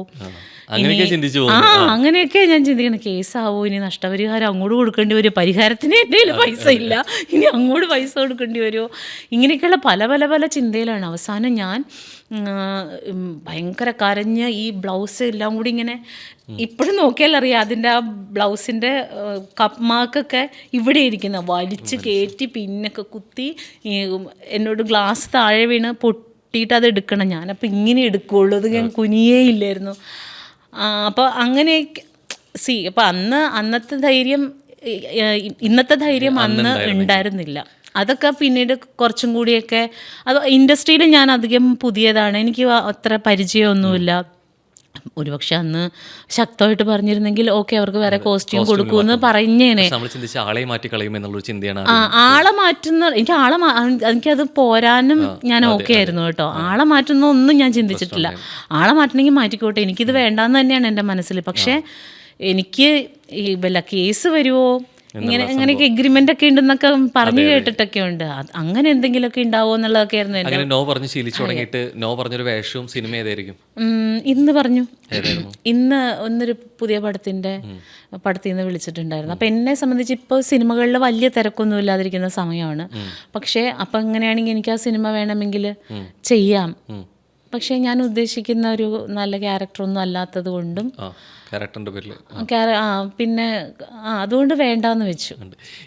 അങ്ങനെയൊക്കെ ഞാൻ ചിന്തിക്കണം. കേസാവോ, ഇനി നഷ്ടപരിഹാരം അങ്ങോട്ട് കൊടുക്കേണ്ടി വരുമോ, പരിഹാരത്തിന് എൻ്റെ കയ്യിൽ പൈസ ഇല്ല, ഇനി അങ്ങോട്ട് പൈസ കൊടുക്കേണ്ടി വരുമോ, ഇങ്ങനെയൊക്കെയുള്ള പല പല പല ചിന്തയിലാണ്. അവസാനം ഞാൻ ഭയങ്കര കരഞ്ഞ് ഈ ബ്ലൗസ് എല്ലാം കൂടി ഇങ്ങനെ, ഇപ്പോഴും നോക്കിയാൽ അറിയാം അതിൻ്റെ ആ ബ്ലൗസിൻ്റെ കപ്പ് മാർക്കൊക്കെ ഇവിടെ ഇരിക്കുന്ന വലിച്ച് കയറ്റി പിന്നൊക്കെ കുത്തി എന്നോട് ഗ്ലാസ് താഴെ വീണ് പൊട്ടിയിട്ട് അത് എടുക്കണം. ഞാനപ്പോൾ ഇങ്ങനെ എടുക്കുകയുള്ളൂ, അത് ഞാൻ കുനിയേ ഇല്ലായിരുന്നു. അപ്പോൾ അങ്ങനെയൊക്കെ അപ്പോൾ അന്നത്തെ ധൈര്യം ഇന്നത്തെ ധൈര്യം അന്ന് ഉണ്ടായിരുന്നില്ല. അതൊക്കെ പിന്നീട് കുറച്ചും കൂടിയൊക്കെ, അത് ഇൻഡസ്ട്രിയിൽ ഞാൻ അധികം പുതിയതാണ്, എനിക്ക് അത്ര പരിചയമൊന്നുമില്ല. ഒരുപക്ഷെ അന്ന് ശക്തമായിട്ട് പറഞ്ഞിരുന്നെങ്കിൽ ഓക്കെ അവർക്ക് വേറെ കോസ്റ്റ്യൂം കൊടുക്കുമെന്ന് പറഞ്ഞേനെ. ആളെ മാറ്റുന്ന എനിക്കത് പോരാനും ഞാൻ ഓക്കെ ആയിരുന്നു കേട്ടോ. ആളെ മാറ്റുന്ന ഒന്നും ഞാൻ ചിന്തിച്ചിട്ടില്ല. ആളെ മാറ്റണമെങ്കിൽ മാറ്റിക്കോട്ടെ, എനിക്കിത് വേണ്ടാന്ന് തന്നെയാണ് എൻ്റെ മനസ്സിൽ. പക്ഷേ എനിക്ക് ഈ വല്ല കേസ് വരുമോ, അങ്ങനെയൊക്കെ എഗ്രിമെന്റ് ഒക്കെ ഉണ്ടെന്നൊക്കെ പറഞ്ഞു കേട്ടിട്ടൊക്കെ ഉണ്ട്. അങ്ങനെ എന്തെങ്കിലുമൊക്കെ ഉണ്ടാവോ എന്നുള്ളതൊക്കെ ആയിരുന്നു. നോ പറഞ്ഞു ശീലിച്ചു തുടങ്ങിയിട്ട് നോ പറഞ്ഞൊരു വേഷവും സിനിമ ഏതായിരിക്കും? ഇന്ന് പറഞ്ഞു, ഇന്ന് ഒന്നൊരു പുതിയ പടത്തിൽ നിന്ന് വിളിച്ചിട്ടുണ്ടായിരുന്നു. അപ്പം എന്നെ സംബന്ധിച്ച് ഇപ്പോൾ സിനിമകളിൽ വലിയ തിരക്കൊന്നും ഇല്ലാതിരിക്കുന്ന സമയമാണ്. പക്ഷേ അപ്പം എങ്ങനെയാണെങ്കിൽ എനിക്ക് ആ സിനിമ വേണമെങ്കിൽ ചെയ്യാം. പക്ഷേ ഞാൻ ഉദ്ദേശിക്കുന്ന ഒരു നല്ല ക്യാരക്ടറൊന്നും അല്ലാത്തത് കൊണ്ടും പിന്നെ അതുകൊണ്ട് വേണ്ടാന്ന് വെച്ചു.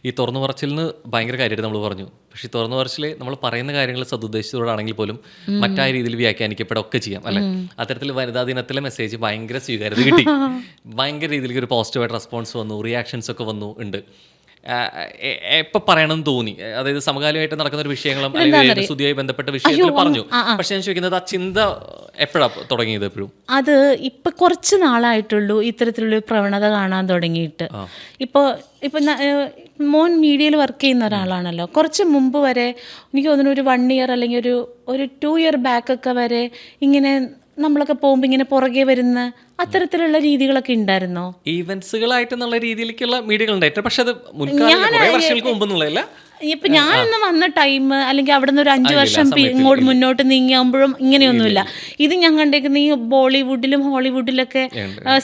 ഈ തുറന്നു പറച്ചിലിന് ഭയങ്കര കാര്യമായിട്ട് നമ്മൾ പറഞ്ഞു. പക്ഷെ ഈ തുറന്നു പറച്ചിൽ നമ്മൾ പറയുന്ന കാര്യങ്ങൾ സതുദ്ദേശത്തോടാണെങ്കിൽ പോലും മറ്റായ രീതിയിൽ വ്യാഖ്യാനിക്കപ്പെടുകയൊക്കെ ചെയ്യാം അല്ലെ. അത്തരത്തിൽ വനിതാ ദിനത്തിലെ മെസ്സേജ് ഭയങ്കര സ്വീകാര്യത കിട്ടി. ഭയങ്കര രീതിയിൽ ഒരു പോസിറ്റീവായിട്ട് റെസ്പോൺസ് വന്നു, റിയാക്ഷൻസ് ഒക്കെ വന്നു ഉണ്ട്. എപ്പോൾ പറയണമെന്ന് തോന്നി? അതായത് സമകാലികമായിട്ട് നടക്കുന്ന ഒരു വിഷയങ്ങളും അല്ലെങ്കിൽ സുധിയായി ബന്ധപ്പെട്ട വിഷയത്തിൽ പറഞ്ഞു. പക്ഷെ ഞാൻ ചോദിക്കുന്നത് ആ ചിന്ത എപ്പോഴാണ് തുടങ്ങിയത്? എപ്പോഴും അത് ഇപ്പം കുറച്ച് നാളായിട്ടുള്ളൂ ഇത്തരത്തിലുള്ള പ്രവണത കാണാൻ തുടങ്ങിയിട്ട്. ഇപ്പോൾ മോൻ മീഡിയയിൽ വർക്ക് ചെയ്യുന്ന ഒരാളാണല്ലോ. കുറച്ച് മുമ്പ് വരെ എനിക്ക് തോന്നുന്നു ഒരു 1 ഇയർ അല്ലെങ്കിൽ ഒരു 2 ഇയർ ബാക്കൊക്കെ വരെ ഇങ്ങനെ നമ്മളൊക്കെ പോകുമ്പോൾ ഇങ്ങനെ പുറകെ വരുന്ന അത്തരത്തിലുള്ള രീതികളൊക്കെ ഉണ്ടായിരുന്നോ? ഈവൻസുകളായിട്ടെന്നുള്ള രീതിയിലേക്കുള്ള മീഡിയകളുണ്ടായിട്ട്, പക്ഷെ അത് വർഷങ്ങൾക്ക് മുമ്പെന്നുള്ളതല്ല. ഇപ്പൊ ഞാനിന്ന് വന്ന ടൈം അല്ലെങ്കിൽ അവിടെ നിന്ന് ഒരു 5 വർഷം ഇങ്ങോട്ട് മുന്നോട്ട് നീങ്ങിയാകുമ്പോഴും ഇങ്ങനെയൊന്നുമില്ല. ഇത് ഞാൻ കണ്ടേക്കുന്ന ഈ ബോളിവുഡിലും ഹോളിവുഡിലൊക്കെ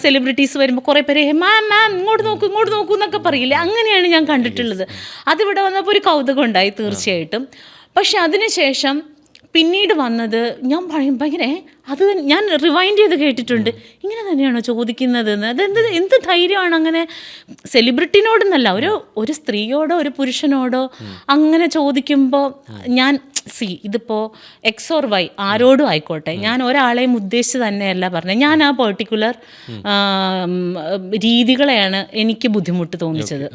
സെലിബ്രിറ്റീസ് വരുമ്പോൾ കുറെ പേര് മാം ഇങ്ങോട്ട് നോക്കൂ എന്നൊക്കെ പറയില്ലേ, അങ്ങനെയാണ് ഞാൻ കണ്ടിട്ടുള്ളത്. അതിവിടെ വന്നപ്പോൾ ഒരു കൗതുകം ഉണ്ടായി തീർച്ചയായിട്ടും. പക്ഷെ അതിനുശേഷം പിന്നീട് വന്നത് ഞാൻ ഭയങ്കര അത് ഞാൻ റിവൈൻഡ് ചെയ്ത് കേട്ടിട്ടുണ്ട്, ഇങ്ങനെ തന്നെയാണോ ചോദിക്കുന്നത് എന്ന്. എന്ത് ധൈര്യമാണ് അങ്ങനെ സെലിബ്രിറ്റിനോടെന്നല്ല, ഒരു സ്ത്രീയോടോ ഒരു പുരുഷനോടോ അങ്ങനെ ചോദിക്കുമ്പോൾ ഞാൻ ഇതിപ്പോൾ എക്സ് ഓർ വൈ ആരോടും ആയിക്കോട്ടെ, ഞാൻ ഒരാളെയും ഉദ്ദേശിച്ച് തന്നെയല്ല പറഞ്ഞത്. ഞാൻ ആ പെർട്ടിക്കുലർ രീതികളെയാണ് എനിക്ക് ബുദ്ധിമുട്ട് തോന്നിച്ചത്.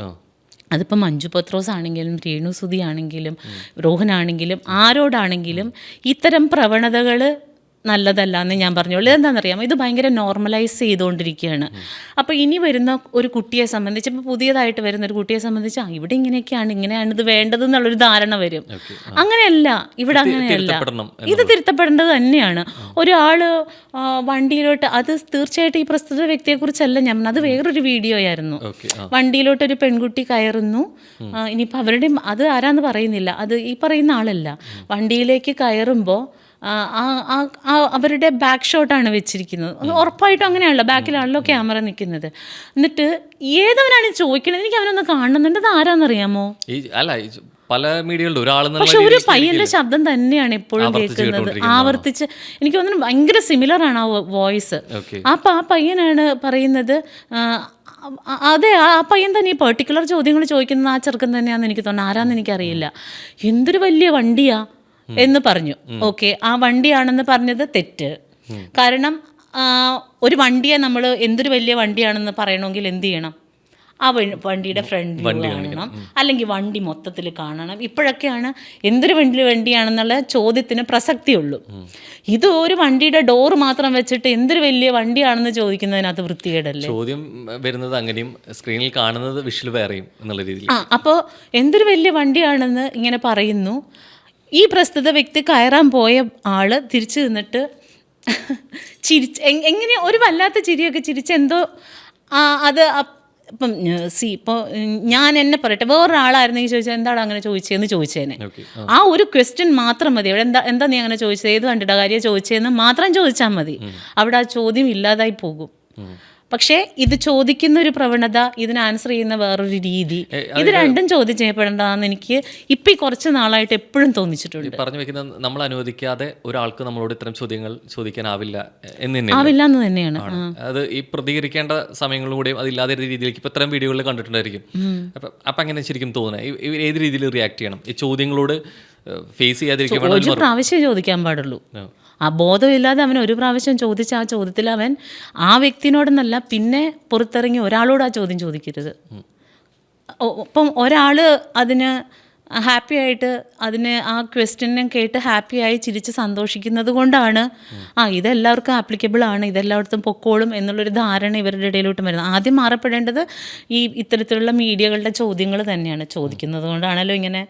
അതിപ്പോൾ മഞ്ജു പത്രോസ് ആണെങ്കിലും രേണു സുധി ആണെങ്കിലും രോഹനാണെങ്കിലും ആരോടാണെങ്കിലും ഇത്തരം പ്രവണതകൾ നല്ലതല്ല എന്ന് ഞാൻ പറഞ്ഞോളൂ. എന്താണെന്നറിയാമോ, ഇത് ഭയങ്കര നോർമലൈസ് ചെയ്തുകൊണ്ടിരിക്കുകയാണ്. അപ്പോൾ ഇനി വരുന്ന ഒരു കുട്ടിയെ സംബന്ധിച്ച്, ഇപ്പോൾ പുതിയതായിട്ട് വരുന്ന ഒരു കുട്ടിയെ സംബന്ധിച്ച് ഇവിടെ ഇങ്ങനെയാണ് ഇത് വേണ്ടത് എന്നുള്ളൊരു ധാരണ വരും. അങ്ങനെയല്ല, ഇവിടെ അങ്ങനെയല്ല, ഇത് തിരുത്തപ്പെടേണ്ടത് തന്നെയാണ്. ഒരാൾ വണ്ടിയിലോട്ട്, അത് തീർച്ചയായിട്ടും ഈ പ്രസ്തുത വ്യക്തിയെക്കുറിച്ചല്ല ഞാൻ പറഞ്ഞത്, അത് വേറൊരു വീഡിയോ ആയിരുന്നു. വണ്ടിയിലോട്ട് ഒരു പെൺകുട്ടി കയറുന്നു, ഇനിയിപ്പോൾ അവരുടെ അത് ആരാന്ന് പറയുന്നില്ല, അത് ഈ പറയുന്ന ആളല്ല. വണ്ടിയിലേക്ക് കയറുമ്പോൾ അവരുടെ ബാക്ക് ഷോട്ടാണ് വെച്ചിരിക്കുന്നത്. ഉറപ്പായിട്ടും അങ്ങനെയാണല്ലോ, ബാക്കിലാണല്ലോ ക്യാമറ നിൽക്കുന്നത്. എന്നിട്ട് ഏതവനാണ് ചോദിക്കണത്, എനിക്ക് അവനൊന്ന് കാണുന്നുണ്ട്, അത് ആരാന്നറിയാമോ? പല മീഡിയകളിലും പക്ഷെ ഒരു പയ്യന്റെ ശബ്ദം തന്നെയാണ് എപ്പോഴും കേൾക്കുന്നത്, ആവർത്തിച്ച്. എനിക്ക് തോന്നുന്നു ഭയങ്കര സിമിലർ ആണ് ആ വോയിസ്. അപ്പം ആ പയ്യനാണ് പറയുന്നത്, അതെ ആ പയ്യൻ തന്നെ ഈ പെർട്ടിക്കുലർ ചോദ്യങ്ങൾ ചോദിക്കുന്നത് ആ ചെറുക്കൻ തന്നെയാണെന്ന് എനിക്ക് തോന്നുന്നു. ആരാന്ന് എനിക്കറിയില്ല. എന്തൊരു വലിയ വണ്ടിയാ എന്ന് പറഞ്ഞു. ഓക്കെ, ആ വണ്ടിയാണെന്ന് പറഞ്ഞത് തെറ്റ്. കാരണം ഒരു വണ്ടിയെ നമ്മൾ എന്തൊരു വലിയ വണ്ടിയാണെന്ന് പറയണമെങ്കിൽ എന്ത് ചെയ്യണം? ആ വണ്ടിയുടെ ഫ്രണ്ട് വ്യൂ കാണണം, അല്ലെങ്കിൽ വണ്ടി മൊത്തത്തിൽ കാണണം. ഇപ്പോഴൊക്കെയാണ് എന്തൊരു വണ്ടിയാണെന്നുള്ള ചോദ്യത്തിന് പ്രസക്തിയുള്ളൂ. ഇത് ഒരു വണ്ടിയുടെ ഡോർ മാത്രം വെച്ചിട്ട് എന്തൊരു വലിയ വണ്ടിയാണെന്ന് ചോദിക്കുന്നതിനകത്ത് വൃത്തികേടല്ലേ? ചോദ്യം വരുന്നത് അങ്ങനെയും സ്ക്രീനിൽ കാണുന്നത് വിഷ്വൽ വേറെയും എന്നുള്ള രീതിയിൽ. അപ്പോൾ എന്തൊരു വലിയ വണ്ടിയാണെന്ന് ഇങ്ങനെ പറയുന്നു. ഈ പ്രസ്തുത വ്യക്തി കയറാൻ പോയ ആള് തിരിച്ചു നിന്നിട്ട് എങ്ങനെ ഒരു വല്ലാത്ത ചിരിയൊക്കെ ചിരിച്ച് എന്തോ അത്. ഇപ്പം ഇപ്പോൾ ഞാൻ എന്നെ പറയട്ടെ, വേറൊരാളായിരുന്നെങ്കിൽ ചോദിച്ചാൽ എന്താണ് അങ്ങനെ ചോദിച്ചതെന്ന് ചോദിച്ചേനെ. ആ ഒരു ക്വസ്റ്റ്യൻ മാത്രം മതി. അവിടെ എന്താ നീ അങ്ങനെ ചോദിച്ചത്, ഏത് വണ്ടിയുടെ കാര്യം ചോദിച്ചതെന്ന് മാത്രം ചോദിച്ചാൽ മതി. അവിടെ ആ ചോദ്യം ഇല്ലാതായി പോകും. പക്ഷേ ഇത് ചോദിക്കുന്ന ഒരു പ്രവണത, ഇതിന് ആൻസർ ചെയ്യുന്ന വേറൊരു രീതി, ഇത് രണ്ടും ചോദ്യം ചെയ്യപ്പെടേണ്ടതാണെന്ന് എനിക്ക് ഇപ്പം ഈ കുറച്ച് നാളായിട്ട് എപ്പോഴും തോന്നിച്ചിട്ടുണ്ട്. പറഞ്ഞു വെക്കുന്ന നമ്മൾ അനുവദിക്കാതെ ഒരാൾക്ക് നമ്മളോട് ഇത്തരം ചോദ്യങ്ങൾ ചോദിക്കാനാവില്ല ആവില്ല എന്ന് തന്നെയാണ്. അത് ഈ പ്രതികരിക്കേണ്ട സമയങ്ങളിലൂടെയും അതില്ലാതെ രീതിയിലേക്ക് ഇപ്പം ഇത്തരം വീഡിയോകളിൽ കണ്ടിട്ടുണ്ടായിരിക്കും. അപ്പം അങ്ങനെ ശരിക്കും തോന്നുന്നത് ഏത് രീതിയിൽ റിയാക്ട് ചെയ്യണം ഈ ചോദ്യങ്ങളോട് ഫേസ് ചെയ്യാതിരിക്കും? ഒരു പ്രാവശ്യം ചോദിക്കാൻ പാടുള്ളൂ. ആ ബോധമില്ലാതെ അവൻ ഒരു പ്രാവശ്യം ചോദിച്ച ആ ചോദ്യത്തിൽ അവൻ ആ വ്യക്തിനോടെന്നല്ല പിന്നെ പുറത്തിറങ്ങി ഒരാളോട് ആ ചോദ്യം ചോദിക്കരുത്. ഇപ്പം ഒരാൾ അതിന് ഹാപ്പി ആയിട്ട് അതിന് ആ ക്വസ്റ്റ്യനും കേട്ട് ഹാപ്പിയായി ചിരിച്ച് സന്തോഷിക്കുന്നത് കൊണ്ടാണ് ഇതെല്ലാവർക്കും ആപ്ലിക്കബിൾ ആണ്, ഇതെല്ലായിടത്തും പൊക്കോളും എന്നുള്ളൊരു ധാരണ ഇവരുടെ ഇടയിലോട്ട് വരുന്നത്. ആദ്യം മാറപ്പെടേണ്ടത് ഈ ഇത്തരത്തിലുള്ള മീഡിയകളുടെ ചോദ്യങ്ങൾ തന്നെയാണ്. ചോദിക്കുന്നത് കൊണ്ടാണല്ലോ ഇങ്ങനെ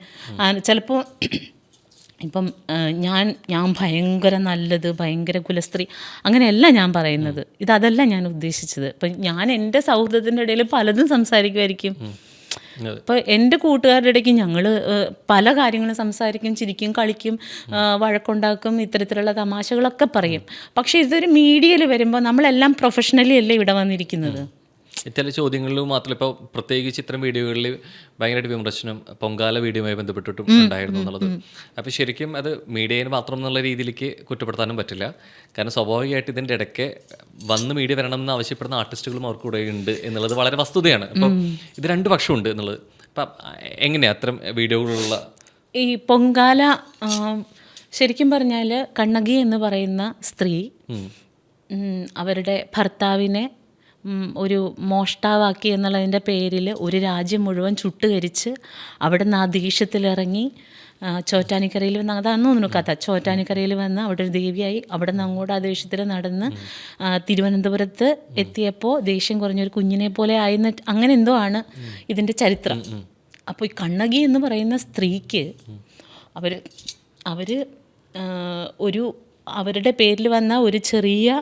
ചിലപ്പോൾ ഇപ്പം ഞാൻ ഭയങ്കര നല്ലത്, ഭയങ്കര കുലസ്ത്രീ അങ്ങനെയല്ല ഞാൻ പറയുന്നത്. അതല്ല ഞാൻ ഉദ്ദേശിച്ചത്. ഇപ്പം ഞാൻ എൻ്റെ സൗഹൃദത്തിൻ്റെ ഇടയിൽ പലതും സംസാരിക്കുമായിരിക്കും. ഇപ്പോൾ എൻ്റെ കൂട്ടുകാരുടെ ഇടയ്ക്ക് ഞങ്ങൾ പല കാര്യങ്ങളും സംസാരിക്കും, ചിരിക്കും, കളിക്കും, വഴക്കുണ്ടാക്കും, ഇത്തരത്തിലുള്ള തമാശകളൊക്കെ പറയും. പക്ഷേ ഇതൊരു മീഡിയയിൽ വരുമ്പോൾ നമ്മളെല്ലാം പ്രൊഫഷണലി അല്ലേ ഇവിടെ വന്നിരിക്കുന്നത്. ചില ചോദ്യങ്ങളിലും മാത്രമല്ല, ഇപ്പോൾ പ്രത്യേകിച്ച് ഇത്തരം വീഡിയോകളിൽ ഭയങ്കരമായിട്ട് വിമർശനം പൊങ്കാല വീഡിയോയുമായി ബന്ധപ്പെട്ടിട്ടും ഉണ്ടായിരുന്നു എന്നുള്ളത്. അപ്പോൾ ശരിക്കും അത് മീഡിയയിൽ മാത്രം എന്നുള്ള രീതിയിലേക്ക് കുറ്റപ്പെടുത്താനും പറ്റില്ല. കാരണം സ്വാഭാവികമായിട്ട് ഇതിൻ്റെ ഇടയ്ക്ക് വന്ന് മീഡിയ വരണം എന്ന് ആവശ്യപ്പെടുന്ന ആർട്ടിസ്റ്റുകളും അവർക്ക് കൂടെ ഉണ്ട് എന്നുള്ളത് വളരെ വസ്തുതയാണ്. അപ്പം ഇത് രണ്ട് പക്ഷമുണ്ട് എന്നുള്ളത്. അപ്പം എങ്ങനെയാണ് അത്തരം വീഡിയോകളുള്ള ഈ പൊങ്കാല ശരിക്കും പറഞ്ഞാൽ കണ്ണകി എന്ന് പറയുന്ന സ്ത്രീ അവരുടെ ഭർത്താവിനെ ഒരു മോഷ്ടാവാക്കി എന്നുള്ളതിൻ്റെ പേരിൽ ഒരു രാജ്യം മുഴുവൻ ചുട്ടുകരിച്ച് അവിടെ നിന്ന് ആ ദേഷ്യത്തിലിറങ്ങി ചോറ്റാനിക്കരയിൽ വന്ന്, അതാണെന്ന് തോന്നുന്നു കഥ, ചോറ്റാനിക്കരയിൽ വന്ന് അവിടെ ഒരു ദേവിയായി അവിടെ നിന്ന് അങ്ങോട്ട് ആ ദേഷ്യത്തിൽ നടന്ന് തിരുവനന്തപുരത്ത് എത്തിയപ്പോൾ ദേഷ്യം കുറഞ്ഞൊരു കുഞ്ഞിനെ പോലെ ആയെന്ന് അങ്ങനെ എന്തോ ആണ് ഇതിൻ്റെ ചരിത്രം. അപ്പോൾ ഈ കണ്ണകി എന്ന് പറയുന്ന സ്ത്രീക്ക് അവർ ഒരു അവരുടെ പേരിൽ വന്ന ഒരു ചെറിയ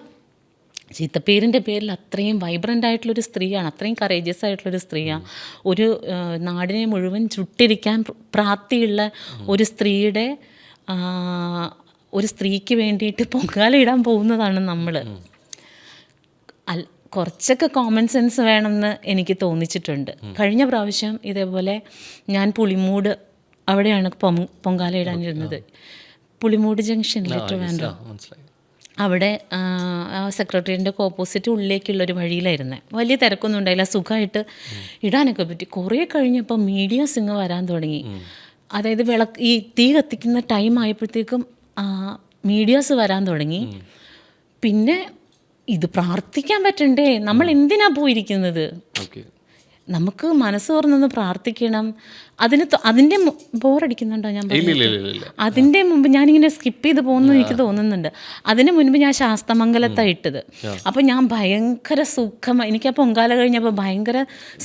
ചീത്തപ്പേരിൻ്റെ പേരിൽ അത്രയും വൈബ്രൻ്റ് ആയിട്ടുള്ളൊരു സ്ത്രീയാണ്, അത്രയും കറേജിയസ് ആയിട്ടുള്ളൊരു സ്ത്രീയാണ്. ഒരു നാടിനെ മുഴുവൻ ചുട്ടിരിക്കാൻ പ്രാപ്തിയുള്ള ഒരു സ്ത്രീക്ക് വേണ്ടിയിട്ട് പൊങ്കാല ഇടാൻ പോകുന്നതാണ് നമ്മൾ. കുറച്ചൊക്കെ കോമൺ സെൻസ് വേണമെന്ന് എനിക്ക് തോന്നിച്ചിട്ടുണ്ട്. കഴിഞ്ഞ പ്രാവശ്യം ഇതേപോലെ ഞാൻ പുളിമൂട് അവിടെയാണ് പൊങ്കാല ഇടാനിരുന്നത്. പുളിമൂട് ജംഗ്ഷനിൽ ട്രിവാൻഡ്രം. മനസ്സിലായി. അവിടെ സെക്രട്ടറിയേറ്റിൻ്റെ ഓപ്പോസിറ്റ് ഉള്ളിലേക്കുള്ളൊരു വഴിയിലായിരുന്നേ. വലിയ തിരക്കൊന്നും ഉണ്ടായില്ല, സുഖമായിട്ട് ഇടാനൊക്കെ പറ്റി. കുറേ കഴിഞ്ഞപ്പോൾ മീഡിയാസ് ഇങ്ങ് വരാൻ തുടങ്ങി. അതായത് ഈ തീ കത്തിക്കുന്ന ടൈം ആയപ്പോഴത്തേക്കും മീഡിയാസ് വരാൻ തുടങ്ങി. പിന്നെ ഇത് പ്രാർത്ഥിക്കാൻ പറ്റണ്ടേ, നമ്മൾ എന്തിനാ പോയിരിക്കുന്നത്? നമുക്ക് മനസ്സ് തുറന്നൊന്ന് പ്രാർത്ഥിക്കണം. അതിൻ്റെ ബോറടിക്കുന്നുണ്ടോ ഞാൻ പറഞ്ഞത്? അതിൻ്റെ മുമ്പ് ഞാനിങ്ങനെ സ്കിപ്പ് ചെയ്ത് പോകുന്നു എനിക്ക് തോന്നുന്നുണ്ട്. അതിന് മുൻപ് ഞാൻ ശാസ്തമംഗലത്താണ് ഇട്ടത്. അപ്പോൾ ഞാൻ ഭയങ്കര സുഖമായി, എനിക്ക് ആ പൊങ്കാല കഴിഞ്ഞപ്പോൾ ഭയങ്കര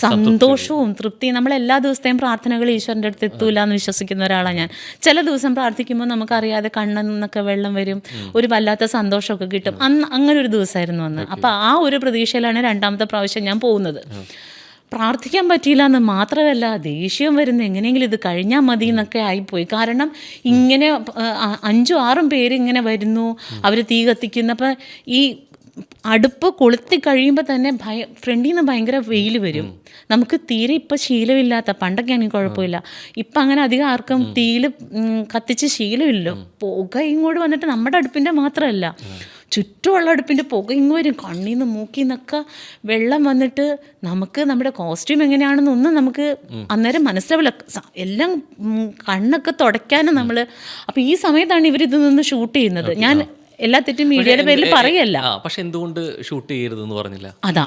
സന്തോഷവും തൃപ്തിയും. നമ്മളെല്ലാ ദിവസത്തെയും പ്രാർത്ഥനകൾ ഈശ്വരൻ്റെ അടുത്ത് എത്തൂല എന്ന് വിശ്വസിക്കുന്ന ഒരാളാണ് ഞാൻ. ചില ദിവസം പ്രാർത്ഥിക്കുമ്പോൾ നമുക്കറിയാതെ കണ്ണിൽ നിന്നൊക്കെ വെള്ളം വരും, ഒരു വല്ലാത്ത സന്തോഷമൊക്കെ കിട്ടും. അങ്ങനെ ഒരു ദിവസമായിരുന്നു അന്ന്. അപ്പോൾ ആ ഒരു പ്രതീക്ഷയിലാണ് രണ്ടാമത്തെ പ്രാവശ്യം ഞാൻ പോകുന്നത്. പ്രാർത്ഥിക്കാൻ പറ്റിയില്ല എന്ന് മാത്രമല്ല, ദേഷ്യം വരുന്ന എങ്ങനെയെങ്കിലും ഇത് കഴിഞ്ഞാൽ മതി എന്നൊക്കെ ആയിപ്പോയി. കാരണം ഇങ്ങനെ 5-6 പേര് ഇങ്ങനെ വരുന്നു, അവർ തീ കത്തിക്കുന്നു. അപ്പം ഈ അടുപ്പ് കൊളുത്തി കഴിയുമ്പോൾ തന്നെ ഫ്രണ്ടിൽ നിന്ന് ഭയങ്കര വെയിൽ വരും. നമുക്ക് തീരെ ഇപ്പം ശീലമില്ലാത്ത, പണ്ടൊക്കെ ആണെങ്കിൽ കുഴപ്പമില്ല, ഇപ്പം അങ്ങനെ അധികം ആർക്കും തീയിൽ കത്തിച്ച് ശീലമില്ല. പുക ഇങ്ങോട്ട് വന്നിട്ട് നമ്മുടെ അടുപ്പിൻ്റെ മാത്രമല്ല, ചുറ്റുമുള്ള അടുപ്പിൻ്റെ പുക ഇങ്ങ് വരും. കണ്ണിൽ നിന്ന് മൂക്കിൽ നിന്നൊക്കെ വെള്ളം വന്നിട്ട് നമുക്ക് നമ്മുടെ കോസ്റ്റ്യൂം എങ്ങനെയാണെന്നൊന്നും നമുക്ക് അന്നേരം മനസ്സിലാവില്ല. എല്ലാം കണ്ണൊക്കെ തുടയ്ക്കാനും നമ്മൾ. അപ്പോൾ ഈ സമയത്താണ് ഇവരിത് നിന്ന് ഷൂട്ട് ചെയ്യുന്നത്. ഞാൻ എല്ലാ തെറ്റും മീഡിയയുടെ പേരിൽ പറയല്ല. പക്ഷെ എന്തുകൊണ്ട് ഷൂട്ട് ചെയ്യരുതെന്ന് പറഞ്ഞില്ല? അതാ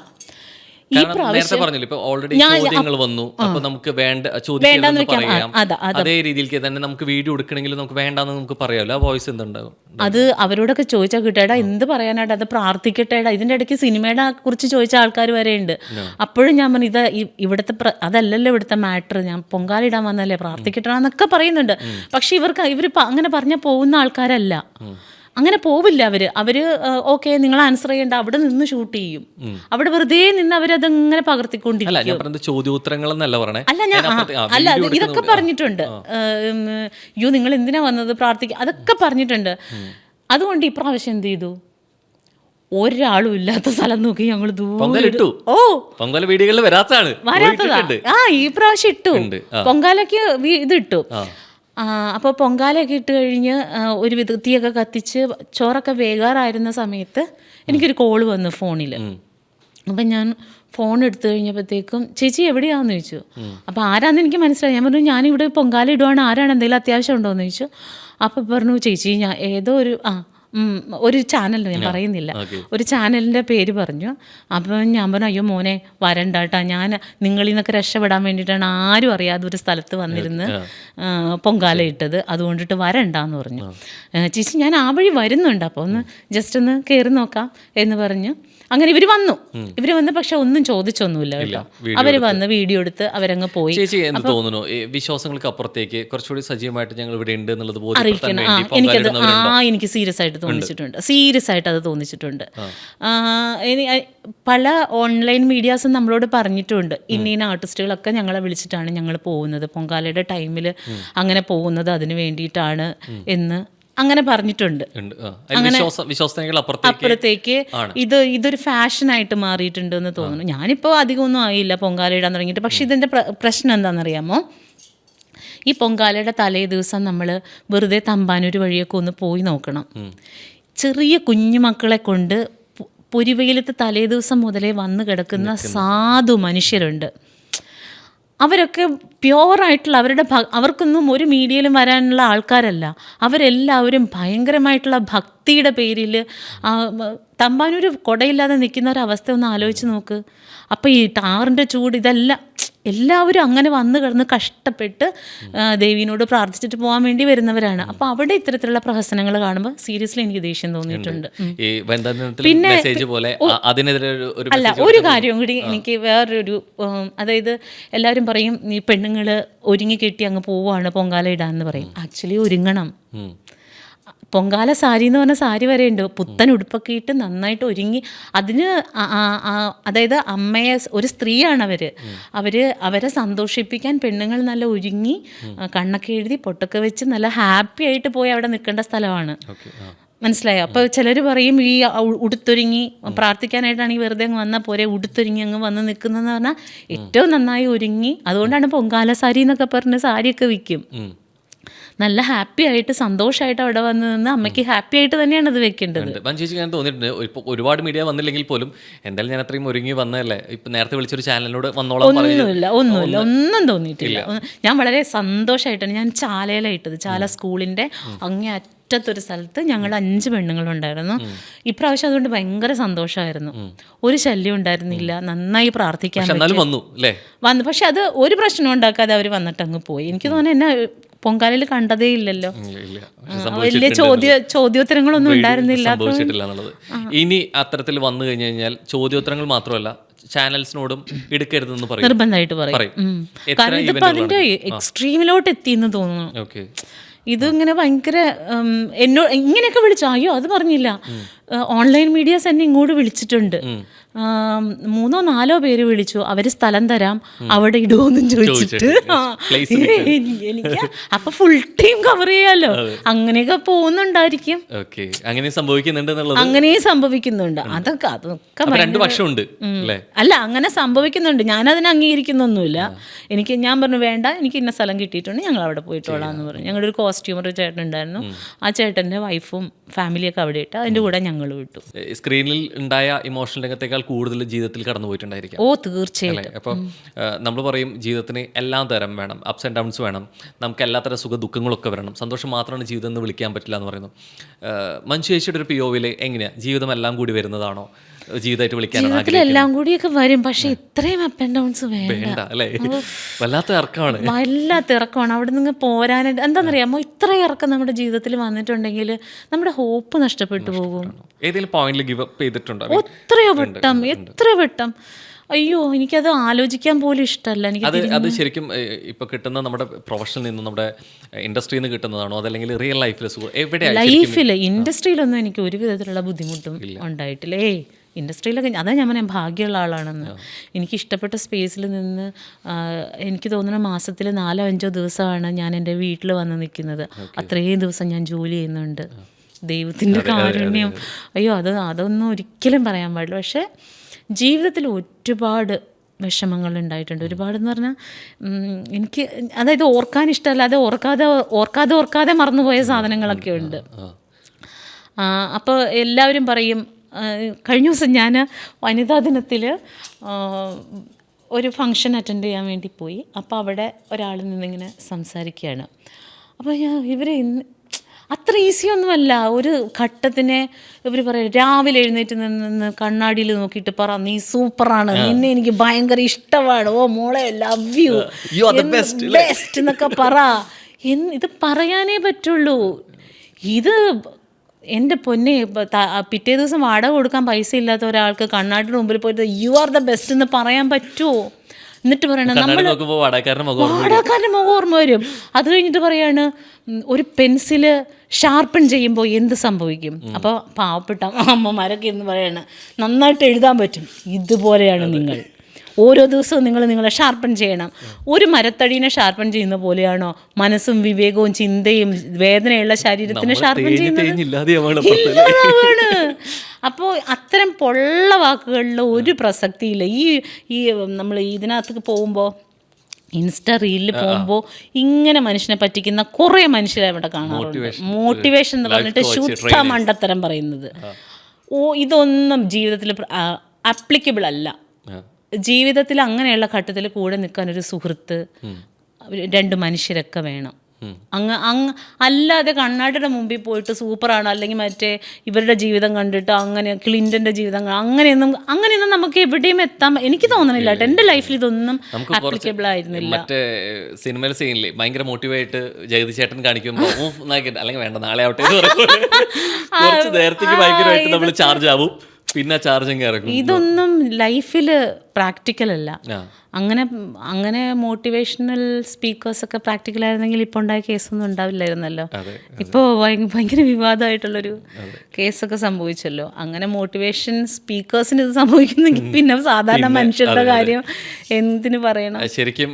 അതേ രീതിയിലേക്ക് തന്നെ നമുക്ക് വീഡിയോ എടുക്കണമെങ്കിൽ നമുക്ക് വേണ്ടാന്ന് നമുക്ക് പറയാമല്ലോ. ആ വോയിസ് എന്തുണ്ടാകും? അത് അവരോടൊക്കെ ചോദിച്ചാൽ കിട്ടേടാ, എന്ത് പറയാനായിട്ട്, അത് പ്രാർത്ഥിക്കട്ടേടാ. ഇതിൻ്റെ ഇടയ്ക്ക് സിനിമയുടെ കുറിച്ച് ചോദിച്ച ആൾക്കാർ വരെ ഉണ്ട്. അപ്പോഴും ഞാൻ പറഞ്ഞു, ഇത് ഇവിടുത്തെ അതല്ലല്ലോ ഇവിടുത്തെ മാറ്റർ, ഞാൻ പൊങ്കാലിടാൻ വന്നല്ലേ, പ്രാർത്ഥിക്കട്ടെന്നൊക്കെ പറയുന്നുണ്ട്. പക്ഷെ ഇവർ അങ്ങനെ പറഞ്ഞാൽ പോകുന്ന ആൾക്കാരല്ല. അങ്ങനെ പോവില്ല അവര് ഓക്കെ നിങ്ങൾ ആൻസർ ചെയ്യേണ്ട, അവിടെ നിന്ന് ഷൂട്ട് ചെയ്യും. അവിടെ വെറുതെ നിന്ന് അവരതങ്ങനെ പകർത്തിക്കൊണ്ടിരിക്കും. അല്ല, ഇതൊക്കെ പറഞ്ഞിട്ടുണ്ട്. അയ്യോ നിങ്ങൾ എന്തിനാ വന്നത്, പ്രാർത്ഥിക്കുക, അതൊക്കെ പറഞ്ഞിട്ടുണ്ട്. അതുകൊണ്ട് ഇപ്രാവശ്യം എന്ത് ചെയ്തു, ഒരാളും ഇല്ലാത്ത സ്ഥലം നോക്കി ഞങ്ങൾ വരാത്തതാ. ഈ പ്രാവശ്യം ഇട്ടു, പൊങ്കാലയ്ക്ക് ഇതിട്ടു. അപ്പോൾ പൊങ്കാലയൊക്കെ ഇട്ട് കഴിഞ്ഞ് ഒരു തീയൊക്കെ കത്തിച്ച് ചോറൊക്കെ വേകാറായിരുന്ന സമയത്ത് എനിക്കൊരു കോള് വന്നു ഫോണിൽ. അപ്പം ഞാൻ ഫോൺ എടുത്തു കഴിഞ്ഞപ്പോഴത്തേക്കും ചേച്ചി എവിടെയാണെന്ന് ചോദിച്ചു. അപ്പോൾ ആരാന്ന് എനിക്ക് മനസ്സിലായി. ഞാൻ പറഞ്ഞു ഞാനിവിടെ പൊങ്കാല ഇടുവാണ്, ആരാണ്, എന്തെങ്കിലും അത്യാവശ്യം ഉണ്ടോ എന്ന് ചോദിച്ചു. അപ്പോൾ പറഞ്ഞു ചേച്ചി ഞാൻ ഏതോ ഒരു ചാനൽ, ഞാൻ പറയുന്നില്ല, ഒരു ചാനലിൻ്റെ പേര് പറഞ്ഞു. അപ്പം ഞാൻ പറഞ്ഞു അയ്യോ മോനെ വരണ്ടാട്ടാ, ഞാൻ നിങ്ങളിൽ നിന്നൊക്കെ രക്ഷപ്പെടാൻ വേണ്ടിയിട്ടാണ് ആരും അറിയാതെ ഒരു സ്ഥലത്ത് വന്നിരുന്ന് പൊങ്കാല ഇട്ടത്, അതുകൊണ്ടിട്ട് വരണ്ടാന്ന് പറഞ്ഞു. ചേച്ചി ഞാൻ ആ വഴി വരുന്നുണ്ട്, അപ്പോൾ ഒന്ന് ജസ്റ്റ് ഒന്ന് കയറി നോക്കാം എന്ന് പറഞ്ഞു. അങ്ങനെ ഇവർ വന്ന് പക്ഷെ ഒന്നും ചോദിച്ചൊന്നുമില്ല കേട്ടോ. അവര് വന്ന് വീഡിയോ എടുത്ത് അവരങ്ങ് പോയി. ചേച്ചി എന്ത് തോന്നുന്നു, വിശ്വാസങ്ങൾക്ക് അപ്പുറത്തേക്ക് കുറച്ചുകൂടി സജീവമായിട്ട് ഞങ്ങൾ ഇവിടെ ഉണ്ട് എന്നുള്ളത് അറിയിക്കണം? എനിക്ക് സീരിയസ് ആയിട്ട് അത് തോന്നിച്ചിട്ടുണ്ട്. പല ഓൺലൈൻ മീഡിയാസും നമ്മളോട് പറഞ്ഞിട്ടുണ്ട്, ഇന്ന ആർട്ടിസ്റ്റുകളൊക്കെ ഞങ്ങളെ വിളിച്ചിട്ടാണ് ഞങ്ങൾ പോകുന്നത്, പൊങ്കാലയുടെ ടൈമിൽ അങ്ങനെ പോകുന്നത് അതിന് വേണ്ടിയിട്ടാണ് എന്ന് അങ്ങനെ പറഞ്ഞിട്ടുണ്ട്. അപ്പുറത്തേക്ക് ഇതൊരു ഫാഷനായിട്ട് മാറിയിട്ടുണ്ട് എന്ന് തോന്നുന്നു. ഞാനിപ്പോൾ അധികമൊന്നും ആയില്ല പൊങ്കാല ഇടാൻ തുടങ്ങിയിട്ട്. പക്ഷെ ഇതിൻ്റെ പ്രശ്നം എന്താണെന്നറിയാമോ, ഈ പൊങ്കാലയുടെ തലേ ദിവസം നമ്മൾ വെറുതെ തമ്പാനൂർ വഴിയൊക്കെ ഒന്ന് പോയി നോക്കണം. ചെറിയ കുഞ്ഞുമക്കളെ കൊണ്ട് പൊരിവെയിലത്ത് തലേ ദിവസം മുതലേ വന്ന് കിടക്കുന്ന സാധു മനുഷ്യരുണ്ട്. അവരൊക്കെ പ്യുവറായിട്ടുള്ള അവർക്കൊന്നും ഒരു മീഡിയയിലും വരാനുള്ള ആൾക്കാരല്ല. അവരെല്ലാവരും ഭയങ്കരമായിട്ടുള്ള ഭക്തിയുടെ പേരിൽ തമ്പാനൂർ കുടയില്ലാതെ നിൽക്കുന്ന ഒരവസ്ഥ ഒന്ന് ആലോചിച്ച് നോക്ക്. അപ്പോൾ ഈ ടാറിൻ്റെ ചൂട് ഇതെല്ലാം എല്ലാവരും അങ്ങനെ വന്ന് കിടന്ന് കഷ്ടപ്പെട്ട് ദേവീനോട് പ്രാർത്ഥിച്ചിട്ട് പോകാൻ വേണ്ടി വരുന്നവരാണ്. അപ്പോൾ അവിടെ ഇത്തരത്തിലുള്ള പ്രഹസനങ്ങൾ കാണുമ്പോൾ സീരിയസ്ലി എനിക്ക് ദേഷ്യം തോന്നിയിട്ടുണ്ട്. പിന്നെ അല്ല, ഒരു കാര്യം കൂടി എനിക്ക് വേറൊരു, അതായത് എല്ലാവരും പറയും ഈ പെണ്ണുങ്ങൾ ഒരുങ്ങി കെട്ടി അങ്ങ് പോവുകയാണ് പൊങ്കാല ഇടാന്ന് പറയും. ആക്ച്വലി ഒരുങ്ങണം. പൊങ്കാല സാരി എന്ന് പറഞ്ഞ സാരി വരെ ഉണ്ട്. പുത്തൻ ഉടുപ്പൊക്കെ ഇട്ട് നന്നായിട്ട് ഒരുങ്ങി അതിന് അതായത് അമ്മയെ, ഒരു സ്ത്രീയാണ് അവരെ സന്തോഷിപ്പിക്കാൻ പെണ്ണുങ്ങൾ നല്ല ഒരുങ്ങി കണ്ണൊക്കെ എഴുതി പൊട്ടൊക്കെ വെച്ച് നല്ല ഹാപ്പി ആയിട്ട് പോയി അവിടെ നിൽക്കേണ്ട സ്ഥലമാണ്. മനസ്സിലായോ? അപ്പോൾ ചിലർ പറയും ഈ ഉടുത്തൊരുങ്ങി പ്രാർത്ഥിക്കാനായിട്ടാണെങ്കിൽ വെറുതെ അങ്ങ് വന്നാൽ പോരെ, ഉടുത്തൊരുങ്ങി അങ്ങ് വന്ന് നിൽക്കുന്നതെന്ന് പറഞ്ഞാൽ ഏറ്റവും നന്നായി ഒരുങ്ങി. അതുകൊണ്ടാണ് പൊങ്കാല സാരി എന്നൊക്കെ പറഞ്ഞ് സാരിയൊക്കെ വിൽക്കും. നല്ല ഹാപ്പി ആയിട്ട് സന്തോഷമായിട്ട് അവിടെ വന്ന് നിന്ന് അമ്മയ്ക്ക് ഹാപ്പി ആയിട്ട് തന്നെയാണ് അത് വെക്കേണ്ടത്. ചേച്ചിക്ക് ഞാൻ തോന്നിയിട്ടുണ്ട് ഇപ്പോൾ ഒരുപാട് മീഡിയ വന്നില്ലെങ്കിൽ പോലും എന്തായാലും ഞാൻ അത്രയും ഒരുങ്ങി വന്നതല്ലേ, ഇപ്പം നേരത്തെ വിളിച്ചൊരു ചാനലിനോട് വന്നോളാം ഒന്നും തോന്നിയിട്ടില്ല. ഞാൻ വളരെ സന്തോഷമായിട്ടാണ് ഞാൻ ചാലയിലായിട്ടത്. ചാല സ്കൂളിൻ്റെ അങ്ങേ അറ്റത്തൊരു സ്ഥലത്ത് ഞങ്ങൾ 5 പെണ്ണുങ്ങളുണ്ടായിരുന്നു. ഇപ്രാവശ്യം അതുകൊണ്ട് ഭയങ്കര സന്തോഷമായിരുന്നു. ഒരു ശല്യം ഉണ്ടായിരുന്നില്ല. നന്നായി പ്രാർത്ഥിക്കാൻ വന്നു. പക്ഷെ അത് ഒരു പ്രശ്നം ഉണ്ടാക്കാതെ അവർ വന്നിട്ട് അങ്ങ് പോയി. എനിക്ക് തോന്നുന്നു എന്നെ പൊങ്കാലയിൽ കണ്ടതേ ഇല്ലല്ലോ. വലിയ ചോദ്യോത്തരങ്ങളൊന്നും ഉണ്ടായിരുന്നില്ല. ഇനി അത്തരത്തിൽ വന്നു കഴിഞ്ഞു കഴിഞ്ഞാൽ ചോദ്യോത്തരങ്ങൾ മാത്രമല്ല, ചാനൽസിനോടും എടുക്കരുതെന്ന് പറയും, നിർബന്ധമായിട്ട് പറയും. കാരണം ഇതിപ്പോ അതിന്റെ എക്സ്ട്രീമിലോട്ട് എത്തിയെന്ന് തോന്നുന്നു. ഇത് ഇങ്ങനെ ഭയങ്കര എന്നോട് ഇങ്ങനെയൊക്കെ വിളിച്ചു. അയ്യോ അത് പറഞ്ഞില്ല. ഓൺലൈൻ മീഡിയാസ് എന്നെ ഇങ്ങോട്ട് വിളിച്ചിട്ടുണ്ട്. 3-4 പേര് വിളിച്ചു. അവര് സ്ഥലം തരാം, അവിടെ ഇടുവോന്നും ചോദിച്ചിട്ട്. എനിക്ക് അപ്പൊ ഫുൾ ടൈം കവർ ചെയ്യാലോ. അങ്ങനെയൊക്കെ പോകുന്നുണ്ടായിരിക്കും. അങ്ങനെയും സംഭവിക്കുന്നുണ്ട്. അതൊക്കെ 2 പക്ഷമുണ്ട് അല്ല, അങ്ങനെ സംഭവിക്കുന്നുണ്ട്. ഞാനതിനെ അംഗീകരിക്കുന്നൊന്നുമില്ല. ഞാൻ പറഞ്ഞു വേണ്ട, എനിക്ക് ഇന്ന സ്ഥലം കിട്ടിയിട്ടുണ്ട്, ഞങ്ങൾ അവിടെ പോയിട്ടോളാം എന്ന് പറഞ്ഞു. ഞങ്ങളുടെ ഒരു കോസ്റ്റ്യൂമർ ചേട്ടൻ ഉണ്ടായിരുന്നു. ആ ചേട്ടൻ്റെ വൈഫും ഫാമിലിയൊക്കെ അവിടെ ഇട്ട് അതിൻ്റെ കൂടെ ഞങ്ങൾ വിട്ടു. സ്ക്രീനിൽ ഉണ്ടായ ഇമോഷണൽ രംഗത്തേക്കാൾ കൂടുതൽ ജീവിതത്തിൽ കടന്നു പോയിട്ടുണ്ടായിരിക്കും. തീർച്ചയായിട്ടും. അപ്പം നമ്മൾ പറയും ജീവിതത്തിന് എല്ലാ തരം വേണം, അപ്സ് ആൻഡ് ഡൗൺസ് വേണം, നമുക്ക് എല്ലാ തരം സുഖ ദുഃഖങ്ങളൊക്കെ വരണം, സന്തോഷം മാത്രമാണ് ജീവിതം എന്ന് വിളിക്കാൻ പറ്റില്ല എന്ന് പറയുന്നു. മഞ്ജു ചേച്ചിയുടെ ഒരു POV എങ്ങനെയാ ജീവിതം എല്ലാം കൂടി വരുന്നതാണോ, ജീവിതമായിട്ട് വിളിക്കാൻ എല്ലാം കൂടിയൊക്കെ വരും, പക്ഷെ ഇത്രയും അപ്പ് ആൻഡ് ഡൗൺസ് വേണ്ട അല്ലേ? വല്ലാത്ത ഇറക്കമാണ്. അവിടെ നിന്ന് പോരാനായിട്ട് എന്താണെന്നറിയാമോ, ഇത്ര ഇറക്കം നമ്മുടെ ജീവിതത്തിൽ വന്നിട്ടുണ്ടെങ്കിൽ നമ്മുടെ ഹോപ്പ് നഷ്ടപ്പെട്ടു പോകും. ഏതെങ്കിലും പോയിന്റിൽ ഗിവ് അപ്പ് ചെയ്തിട്ടുണ്ടോ? എത്ര വട്ടം അയ്യോ, എനിക്കത് ആലോചിക്കാൻ പോലും ഇഷ്ടമല്ല. അത് ശരിക്കും ഇപ്പൊ കിട്ടുന്ന നമ്മുടെ പ്രൊഫഷനിൽ നിന്നും നമ്മുടെ ഇൻഡസ്ട്രിയിൽ നിന്ന് കിട്ടുന്നതാണോ, അതല്ലെങ്കിൽ റിയൽ ലൈഫിൽ ഇൻഡസ്ട്രിയിലൊന്നും എനിക്ക് ഒരു വിധത്തിലുള്ള ബുദ്ധിമുട്ടും ഉണ്ടായിട്ടില്ല. ഇൻഡസ്ട്രിയിലൊക്കെ അതാ ഞാൻ പറയാം, ഭാഗ്യമുള്ള ആളാണെന്ന്. എനിക്ക് ഇഷ്ടപ്പെട്ട സ്പേസിൽ നിന്ന് എനിക്ക് തോന്നുന്ന മാസത്തിൽ 4-5 ദിവസമാണ് ഞാൻ എൻ്റെ വീട്ടിൽ വന്ന് നിൽക്കുന്നത്. അത്രയും ദിവസം ഞാൻ ജോലി ചെയ്യുന്നുണ്ട്. ദൈവത്തിൻ്റെ കാരുണ്യം, അയ്യോ അതൊന്നും ഒരിക്കലും പറയാൻ പാടില്ല. പക്ഷേ ജീവിതത്തിൽ ഒരുപാട് വിഷമങ്ങൾ ഉണ്ടായിട്ടുണ്ട്. ഒരുപാടെന്ന് പറഞ്ഞാൽ എനിക്ക് അതായത് ഓർക്കാൻ ഇഷ്ടമല്ലാതെ ഓർക്കാതെ മറന്നുപോയ സാധനങ്ങളൊക്കെ ഉണ്ട്. അപ്പോൾ എല്ലാവരും പറയും, കഴിഞ്ഞ ദിവസം ഞാൻ വനിതാ ദിനത്തിൽ ഒരു ഫങ്ഷൻ അറ്റൻഡ് ചെയ്യാൻ വേണ്ടി പോയി. അപ്പോൾ അവിടെ ഒരാളിൽ നിന്നിങ്ങനെ സംസാരിക്കുകയാണ്. അപ്പോൾ ഇവർ അത്ര ഈസിയൊന്നുമല്ല. ഒരു ഘട്ടത്തിനെ ഇവർ പറയും, രാവിലെ എഴുന്നേറ്റ് നിന്ന് കണ്ണാടിയിൽ നോക്കിയിട്ട് പറ നീ സൂപ്പറാണ്, നിന്നെ എനിക്ക് ഭയങ്കര ഇഷ്ടമാണ്, ഓ മോളെ ലവ് യു ബെസ്റ്റ് എന്നൊക്കെ പറ. ഇത് പറയാനേ പറ്റുള്ളൂ. ഇത് എൻ്റെ പൊന്നെ, പിറ്റേ ദിവസം വാടക കൊടുക്കാൻ പൈസ ഇല്ലാത്ത ഒരാൾക്ക് കണ്ണാടിയുടെ മുമ്പിൽ പോയിട്ട് യു ആർ ദ ബെസ്റ്റ് എന്ന് പറയാൻ പറ്റുമോ? എന്നിട്ട് പറയണം നമ്മൾ വാടകക്കാരൻ്റെ മുഖം ഓർമ്മ വരും. അത് കഴിഞ്ഞിട്ട് പറയാണ്, ഒരു പെൻസില് ഷാർപ്പൺ ചെയ്യുമ്പോൾ എന്ത് സംഭവിക്കും? അപ്പോൾ പാവപ്പെട്ട അമ്മമാരൊക്കെ എന്ന് പറയാണ്, നന്നായിട്ട് എഴുതാൻ പറ്റും, ഇതുപോലെയാണ് നിങ്ങൾ. ഓരോ ദിവസവും നിങ്ങളെ ഷാർപ്പൺ ചെയ്യണം. ഒരു മരത്തടീനെ ഷാർപ്പൺ ചെയ്യുന്ന പോലെയാണോ മനസ്സും വിവേകവും ചിന്തയും വേദനയുള്ള ശരീരത്തിനെ ഷാർപ്പൺ ചെയ്യുന്നത്? അപ്പോൾ അത്തരം പൊള്ള വാക്കുകളിൽ ഒരു പ്രസക്തിയില്ല. ഈ നമ്മൾ ഇതിനകത്ത് പോകുമ്പോൾ, ഇൻസ്റ്റ റീലിൽ പോകുമ്പോൾ ഇങ്ങനെ മനുഷ്യനെ പറ്റിക്കുന്ന കുറേ മനുഷ്യരെ അവിടെ കാണാറുണ്ട്. മോട്ടിവേഷൻ എന്ന് പറഞ്ഞിട്ട് ശുദ്ധ മണ്ടത്തരം പറയുന്നത്. ഇതൊന്നും ജീവിതത്തിൽ ആപ്ലിക്കബിൾ അല്ല. ജീവിതത്തിൽ അങ്ങനെയുള്ള ഘട്ടത്തിൽ കൂടെ നിൽക്കാൻ ഒരു സുഹൃത്ത്, 2 മനുഷ്യരൊക്കെ വേണം. അല്ലാതെ കണ്ണാടിയുടെ മുമ്പിൽ പോയിട്ട് സൂപ്പറാണ്, അല്ലെങ്കിൽ മറ്റേ ഇവരുടെ ജീവിതം കണ്ടിട്ട് അങ്ങനെ ക്ലിൻ്റൻ്റെ ജീവിതം അങ്ങനെയൊന്നും നമുക്ക് എവിടെയും എത്താൻ എനിക്ക് തോന്നണില്ല. എൻ്റെ ലൈഫിൽ ഇതൊന്നും ആപ്ലിക്കബിൾ ആയിരുന്നില്ല. മറ്റേ സിനിമയിൽ സീനില്ലേ ഭയങ്കര മോട്ടീവായിട്ട് ജഗതി ചേട്ടൻ കാണിക്കുമ്പോൾ അല്ലെങ്കിൽ വേണ്ട നാളെ ആവട്ടെ കുറച്ച് നേരത്തേക്ക് ഭയങ്കരമായിട്ട് നമ്മൾ ചാർജ് ആവും, പിന്നെ ചാർജിങ് ഇറങ്ങും. ഇതൊന്നും ലൈഫിൽ പ്രാക്ടിക്കൽ അല്ല. അങ്ങനെ മോട്ടിവേഷണൽ സ്പീക്കേഴ്സൊക്കെ പ്രാക്ടിക്കലായിരുന്നെങ്കിൽ ഇപ്പോൾ ഉണ്ടായ കേസൊന്നും ഉണ്ടാവില്ലായിരുന്നല്ലോ. ഇപ്പോൾ ഭയങ്കര വിവാദമായിട്ടുള്ളൊരു കേസൊക്കെ സംഭവിച്ചല്ലോ. അങ്ങനെ മോട്ടിവേഷൻ സ്പീക്കേഴ്സിന് ഇത് സംഭവിക്കുന്നെങ്കിൽ പിന്നെ സാധാരണ മനുഷ്യരുടെ കാര്യം എന്തിനു പറയണം? ശരിക്കും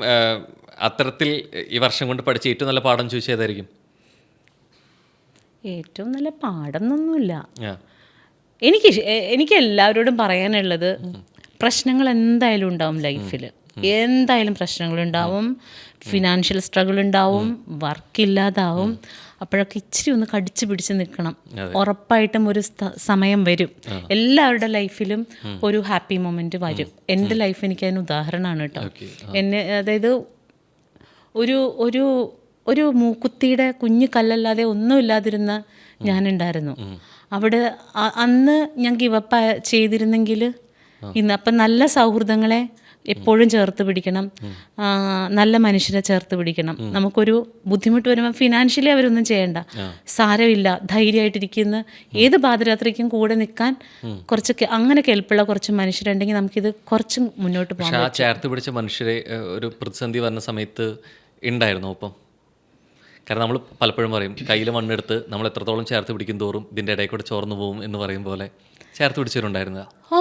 അത്തരത്തിൽ ഈ വർഷം കൊണ്ട് പഠിച്ച ഏറ്റവും നല്ല പാഠം ചോദിച്ചതായിരിക്കും? ഏറ്റവും നല്ല പാഠമൊന്നുമില്ല. എനിക്ക് എല്ലാവരോടും പറയാനുള്ളത്, പ്രശ്നങ്ങൾ എന്തായാലും ഉണ്ടാവും ലൈഫിൽ. എന്തായാലും പ്രശ്നങ്ങളുണ്ടാവും, ഫിനാൻഷ്യൽ സ്ട്രഗിൾ ഉണ്ടാവും, വർക്കില്ലാതാവും. അപ്പോഴൊക്കെ ഇച്ചിരി ഒന്ന് കടിച്ചു പിടിച്ച് നിൽക്കണം. ഉറപ്പായിട്ടും ഒരു സമയം വരും, എല്ലാവരുടെ ലൈഫിലും ഒരു ഹാപ്പി മൊമെന്റ് വരും. എൻ്റെ ലൈഫ് എനിക്ക് അതിന് ഉദാഹരണമാണ് കേട്ടോ. എന്നെ അതായത് ഒരു ഒരു ഒരു മൂക്കുത്തിയുടെ കുഞ്ഞു കല്ലല്ലാതെ ഒന്നും ഇല്ലാതിരുന്ന ഞാനുണ്ടായിരുന്നു. അവിടെ അന്ന് ഞാൻ ഗിവപ്പ് ചെയ്തിരുന്നെങ്കിൽ ഇന്ന് അപ്പം നല്ല സൗഹൃദങ്ങളെ എപ്പോഴും ചേർത്ത് പിടിക്കണം, നല്ല മനുഷ്യരെ ചേർത്ത് പിടിക്കണം. നമുക്കൊരു ബുദ്ധിമുട്ട് വരുമ്പോൾ ഫിനാൻഷ്യലി അവരൊന്നും ചെയ്യണ്ട, സാരമില്ല, ധൈര്യമായിട്ടിരിക്കുന്ന ഏത് പാതിരാത്രിക്കും കൂടെ നിൽക്കാൻ കുറച്ച് അങ്ങനെ കെൽപ്പുള്ള കുറച്ച് മനുഷ്യരുണ്ടെങ്കിൽ നമുക്കിത് കുറച്ച് മുന്നോട്ട് പോകാം. ആ ചേർത്ത് പിടിച്ച മനുഷ്യരെ ഒരു പ്രതിസന്ധി വരുന്ന സമയത്ത് ഉണ്ടായിരുന്നു ഒപ്പം? കാരണം നമ്മൾ പലപ്പോഴും പറയും കയ്യിൽ മണ്ണെടുത്ത് നമ്മൾ എത്രത്തോളം ചേർത്ത് പിടിക്കും തോറും ഇതിൻ്റെ ഇടയിൽ കൂടെ ചോർന്നു പോകും എന്ന് പറയും പോലെ ചേർത്ത് പിടിച്ചവരുണ്ടായിരുന്നോ? ഓ,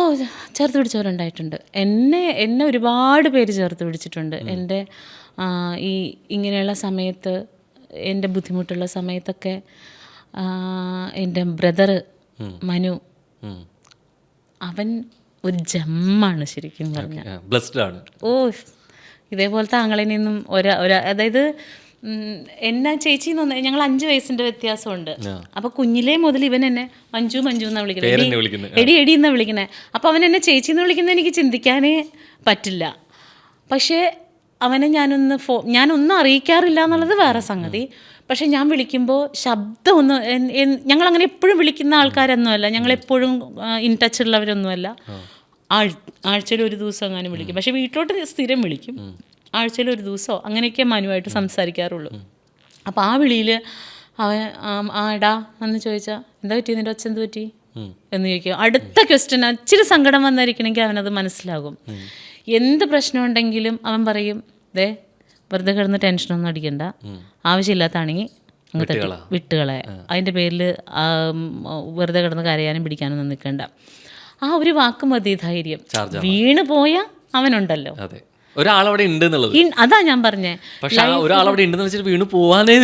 ചേർത്ത് പിടിച്ചവരുണ്ടായിട്ടുണ്ട്. എന്നെ ഒരുപാട് പേര് ചേർത്ത് പിടിച്ചിട്ടുണ്ട്. എൻ്റെ ഈ ഇങ്ങനെയുള്ള സമയത്ത്, എൻ്റെ ബുദ്ധിമുട്ടുള്ള സമയത്തൊക്കെ എൻ്റെ ബ്രദർ മനു, അവൻ ഒരു ജമ്മാണ് ശരിക്കും പറഞ്ഞാൽ. ബ്ലെസ്ഡ് ആണ്. ഓ, ഇതേപോലത്തെ ആങ്ങളെ നിന്നും അതായത് എന്നാ ചേച്ചി ഞങ്ങൾ 5 വയസ്സിന്റെ വ്യത്യാസമുണ്ട്. അപ്പൊ കുഞ്ഞിലേ മുതൽ ഇവൻ എന്നെ മഞ്ജു മഞ്ജു എന്നാ വിളിക്കുന്നത്, എടി എടി എന്നാ വിളിക്കണേ. അപ്പൊ അവൻ എന്നെ ചേച്ചി എന്ന് വിളിക്കുന്നത് എനിക്ക് ചിന്തിക്കാനേ പറ്റില്ല. പക്ഷേ അവനെ ഞാനൊന്നും അറിയിക്കാറില്ല എന്നുള്ളത് വേറെ സംഗതി. പക്ഷെ ഞാൻ വിളിക്കുമ്പോൾ ശബ്ദമൊന്നും, ഞങ്ങളങ്ങനെ എപ്പോഴും വിളിക്കുന്ന ആൾക്കാരൊന്നുമല്ല, ഞങ്ങളെപ്പോഴും ഇൻ ടച്ച് ഉള്ളവരൊന്നുമല്ല. ആഴ്ചയിൽ ഒരു ദിവസം അങ്ങനെ വിളിക്കും. പക്ഷെ വീട്ടിലോട്ട് സ്ഥിരം വിളിക്കും. ആഴ്ചയിൽ ഒരു ദിവസമോ അങ്ങനെയൊക്കെ മനുവായിട്ട് സംസാരിക്കാറുള്ളൂ. അപ്പോൾ ആ വിളിയിൽ അവൻ എടാ എന്ന് ചോദിച്ചാൽ എന്താ പറ്റി, നിൻ്റെ ഒച്ച എന്ത് പറ്റി എന്ന് ചോദിക്കും. അടുത്ത ക്വസ്റ്റ്യൻ ഇച്ചിരി സങ്കടം വന്നിരിക്കണമെങ്കിൽ അവനത് മനസ്സിലാകും. എന്ത് പ്രശ്നമുണ്ടെങ്കിലും അവൻ പറയും, ദേ വെറുതെ കിടന്ന് ടെൻഷനൊന്നും അടിക്കണ്ട, ആവശ്യമില്ലാത്താണെങ്കിൽ അങ്ങ് തട്ടി വിട്ടുകളെ, അതിൻ്റെ പേരിൽ വെറുതെ കിടന്ന് കരയാനും പിടിക്കാനൊന്നും നിൽക്കണ്ട. ആ ഒരു വാക്ക് മതി ധൈര്യം. വീണ് പോയാൽ അവനുണ്ടല്ലോ, ഒരാളവിടെ ഉണ്ട് എന്നുള്ളത്. അതാ ഞാൻ പറഞ്ഞേ. പക്ഷെ ഒരാളവിടെ ഉണ്ടെന്ന് വെച്ചിട്ട് വീണ് പോവാനേ